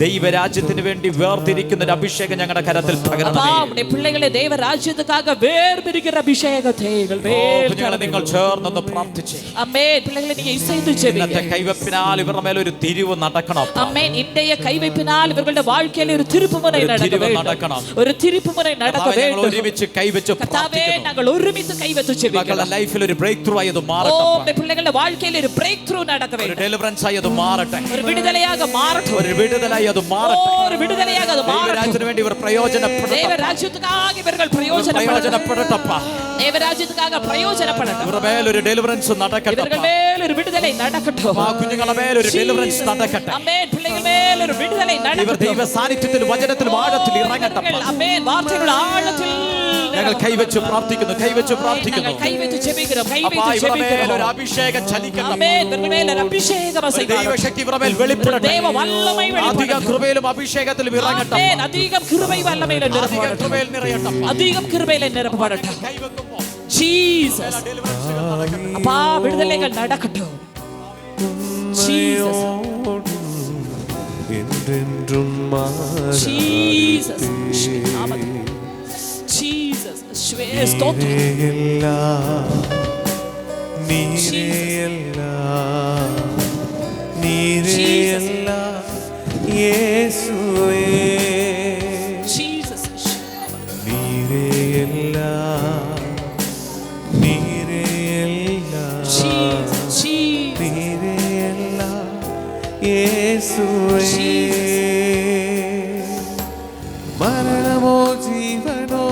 ദൈവരാജ്യത്തിന് വേണ്ടി വേർതിരിക്കുന്ന ഒരു അഭിഷേകം ഞങ്ങളുടെ കരത്തിൽ പകരണമേ. പിള്ളകളെ ദൈവരാജ്യത്തുക്കാக വേർതിരിക്കുന്ന അഭിഷേകത്തെ നിങ്ങൾ ചേർന്നൊന്ന് പ്രാർത്ഥിച്ചേ. പിള്ളകളെ നീ ഇസൈതു ജെപിക്കുക. കൈവപ്പിനാൽ ഇവരുടെ മേൽ ഒരു തിരിവ് നടക്കണം. ഇന്നയ കൈവപ്പിനാൽ ഇവരുടെ வாழ்க்கைയിൽ ഒരു തിരുപ്പുമുന നടക്കണം. ഒരു തിരുപ്പുമുന നടക്കവേண்டும். ഒരുമിച്ച് കൈവച്ച് കർത്താവേ, ഞങ്ങൾ ഒരുമിച്ച് കൈവച്ച് ജെപിക്കുക. മക്കളുടെ ലൈഫിൽ ഒരു ബ്രേക്ക് ത്രൂ ആയി അത് ഓ മാറട്ടെ. പിള്ളകളുടെ வாழ்க்கையில் ഒരു ബ്രേക്ക് ത്രൂ നടக்க ഒരു வேண்டும். ഡെലിവറൻസ് ആയി അത് മാറട്ടെ. ഒരു വിടുതലയാക മാറട്ടെ. ഒരു വിടുതലായി അത് മാറട്ടെ. ഒരു വിടുതലയാക അത് മാറട്ടെ. ദൈവരാജ്യത്തിന് വേണ്ടി ഇവർ പ്രയോജനപ്പെടട്ടെ. ദൈവരാജ്യത്തിനായി ഇവர்கள் പ്രയോജനപ്പെടട്ടെ. ദൈവരാജ്യത്തിനായി പ്രയോജനപ്പെടട്ടെ. ഇവരുടെ മേൽ ഒരു ഡെലിവറൻസ് നടക്കട്ടെ. ഇവരുടെ മേൽ ഒരു വിടുതலை നടക്കട്ടെ. ആ കുഞ്ഞുങ്ങളുടെ മേൽ ഒരു ഡെലിവറൻസ് നടക്കട്ടെ. ആമേൻ. പിള്ളകളുടെ മേൽ ഒരു വിടുതலை നടക്കട്ടെ. ഇവർ ദൈവ സാന്നിധ്യത്തിൽ വചനത്തിൽ ആഴത്തിൽ ഇറങ്ങട്ടെ. ആമേൻ. വാർത്തയുടെ ആഴത്തിൽ ഞങ്ങൾ കൈവച്ച് പ്രാർത്ഥിക്കുന്നു, കൈവച്ച് പ്രാർത്ഥിക്കുന്നു. കൈവച്ച് ജപിക്കുന്നു, ഒരു അഭിഷേകം ചലിക്കട്ടെ. ആമേൻ. ഇവരുടെ മേൽ ഒരു അഭിഷേകം ദൈവശക്തി ഇവരുടെ മേൽ വെളിപ്പെടട്ടെ. ദൈവ വല്ലമൈ വെളിപ്പെടട്ടെ. അധിക കൃപയിലും അഭിഷേകത്തിലും ഇറങ്ങട്ടെ. ആമേൻ. അധികം കൃപയും വല്ലമയിലും അധിക കൃപയിൽ നിറയട്ടെ. അധികം കൃപയിൽ നിറയപ്പെടട്ടെ. ജീസസ്. അപ്പാ വിടുതലകൾ നടക്കട്ടെ. ജീസസ്. ജീസസ്. ജീസസ്. സ്തോത്രം. മരണമോ ജീവനോ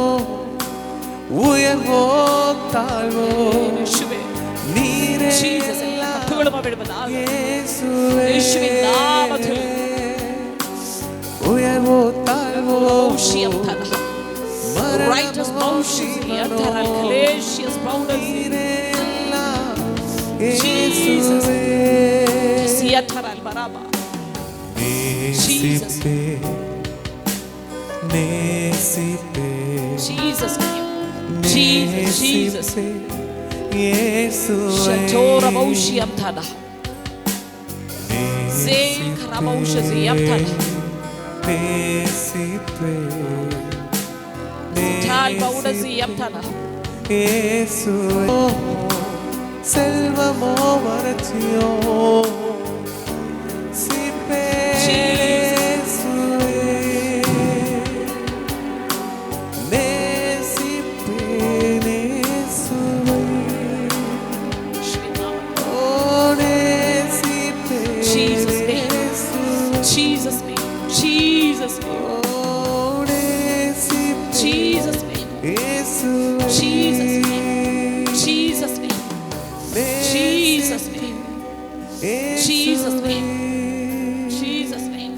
ഉയർവോ താഴ്വോ നീരേ ഉയർവോ താഴ്വോ Righteous motions, Galatians, Jesus, Baraba, Jesus, Jesus, Jesus, Jesus, Shatora Moshiam Tada, Zay Karamosha Ziamtana, Tal Bauda Ziamtana, Selvamo Maratio, Sipe, Jesus name, Jesus name, Jesus name, Jesus name, Jesus name, Jesus name, Jesus name, Jesus name,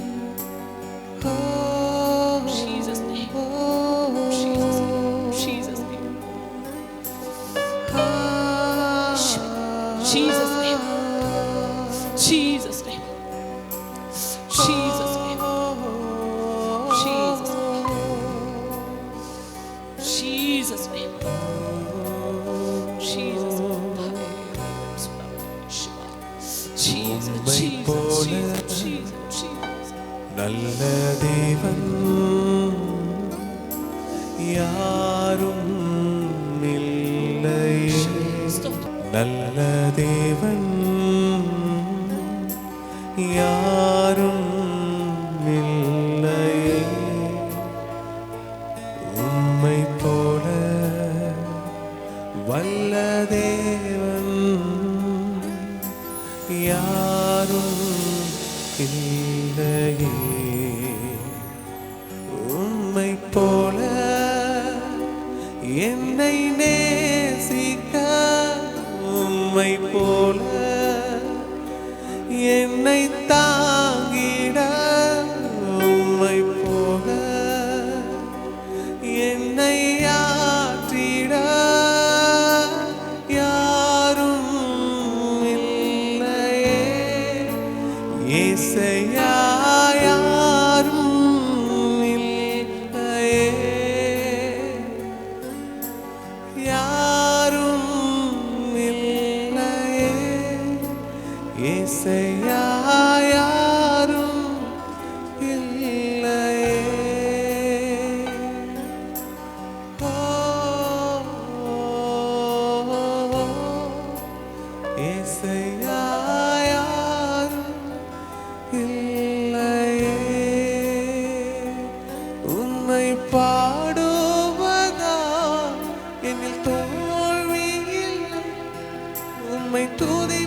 Jesus name, Jesus name, Jesus name, Jesus name. Jesus name. Jesus name. Jesus name. Jesus, Jesus, Jesus, Jesus. நல்ல தேவன் யாரும் இல்லை. நல்ல தேவன் யாரும் இல்லை. உம்மை போல வல்ல தேவன் யாரும் இல்லையே. உம்மை போல என்னை நேசிக்க, உம்மை போல என்னை தாங்கிட, உம்மை போல என்னை ஆற்றிட யாரும் இல்லையே. இயேசையா யாரும் இல்லையே. யாரும் இல்லையே. இயேசையா யாரும் இல்லையே. இயேசையா யாரும் இல்லையே. உம்மை பாடுவதா என்னில் தோல்வி உம்மை துதிப்பதினால்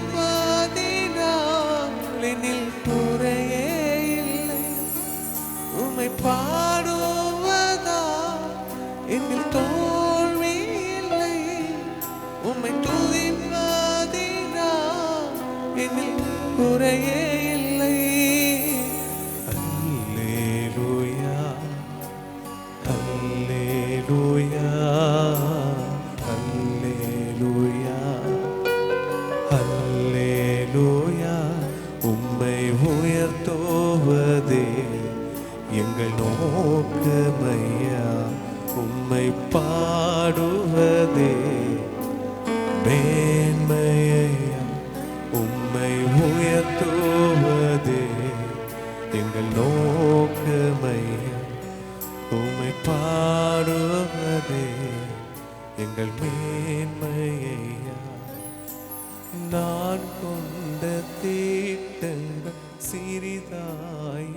என்னில் குறையே இல்லை. உம்மை பாடுவதால் என்னில் தோல்வி இல்லை. உம்மை துதிப்பதினால் என்னில் குறையே இல்லை. அல்லேலூயா, அல்லேலூயா, அல்லேலூயா, அல்லேலூயா. உம்மை உயர்த்துவதே எங்கள் நோக்கமையா. உம்மை பாடுவதே மேன்மையா. உம்மை உயர்த்துவதே எங்கள் நோக்கமையா. உம்மை பாடுவதே எங்கள் மேன்மையா. நான் கொண்ட தீட்டங்கள் சிறிதாய்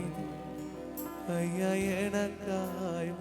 ஐயா எனக்காய்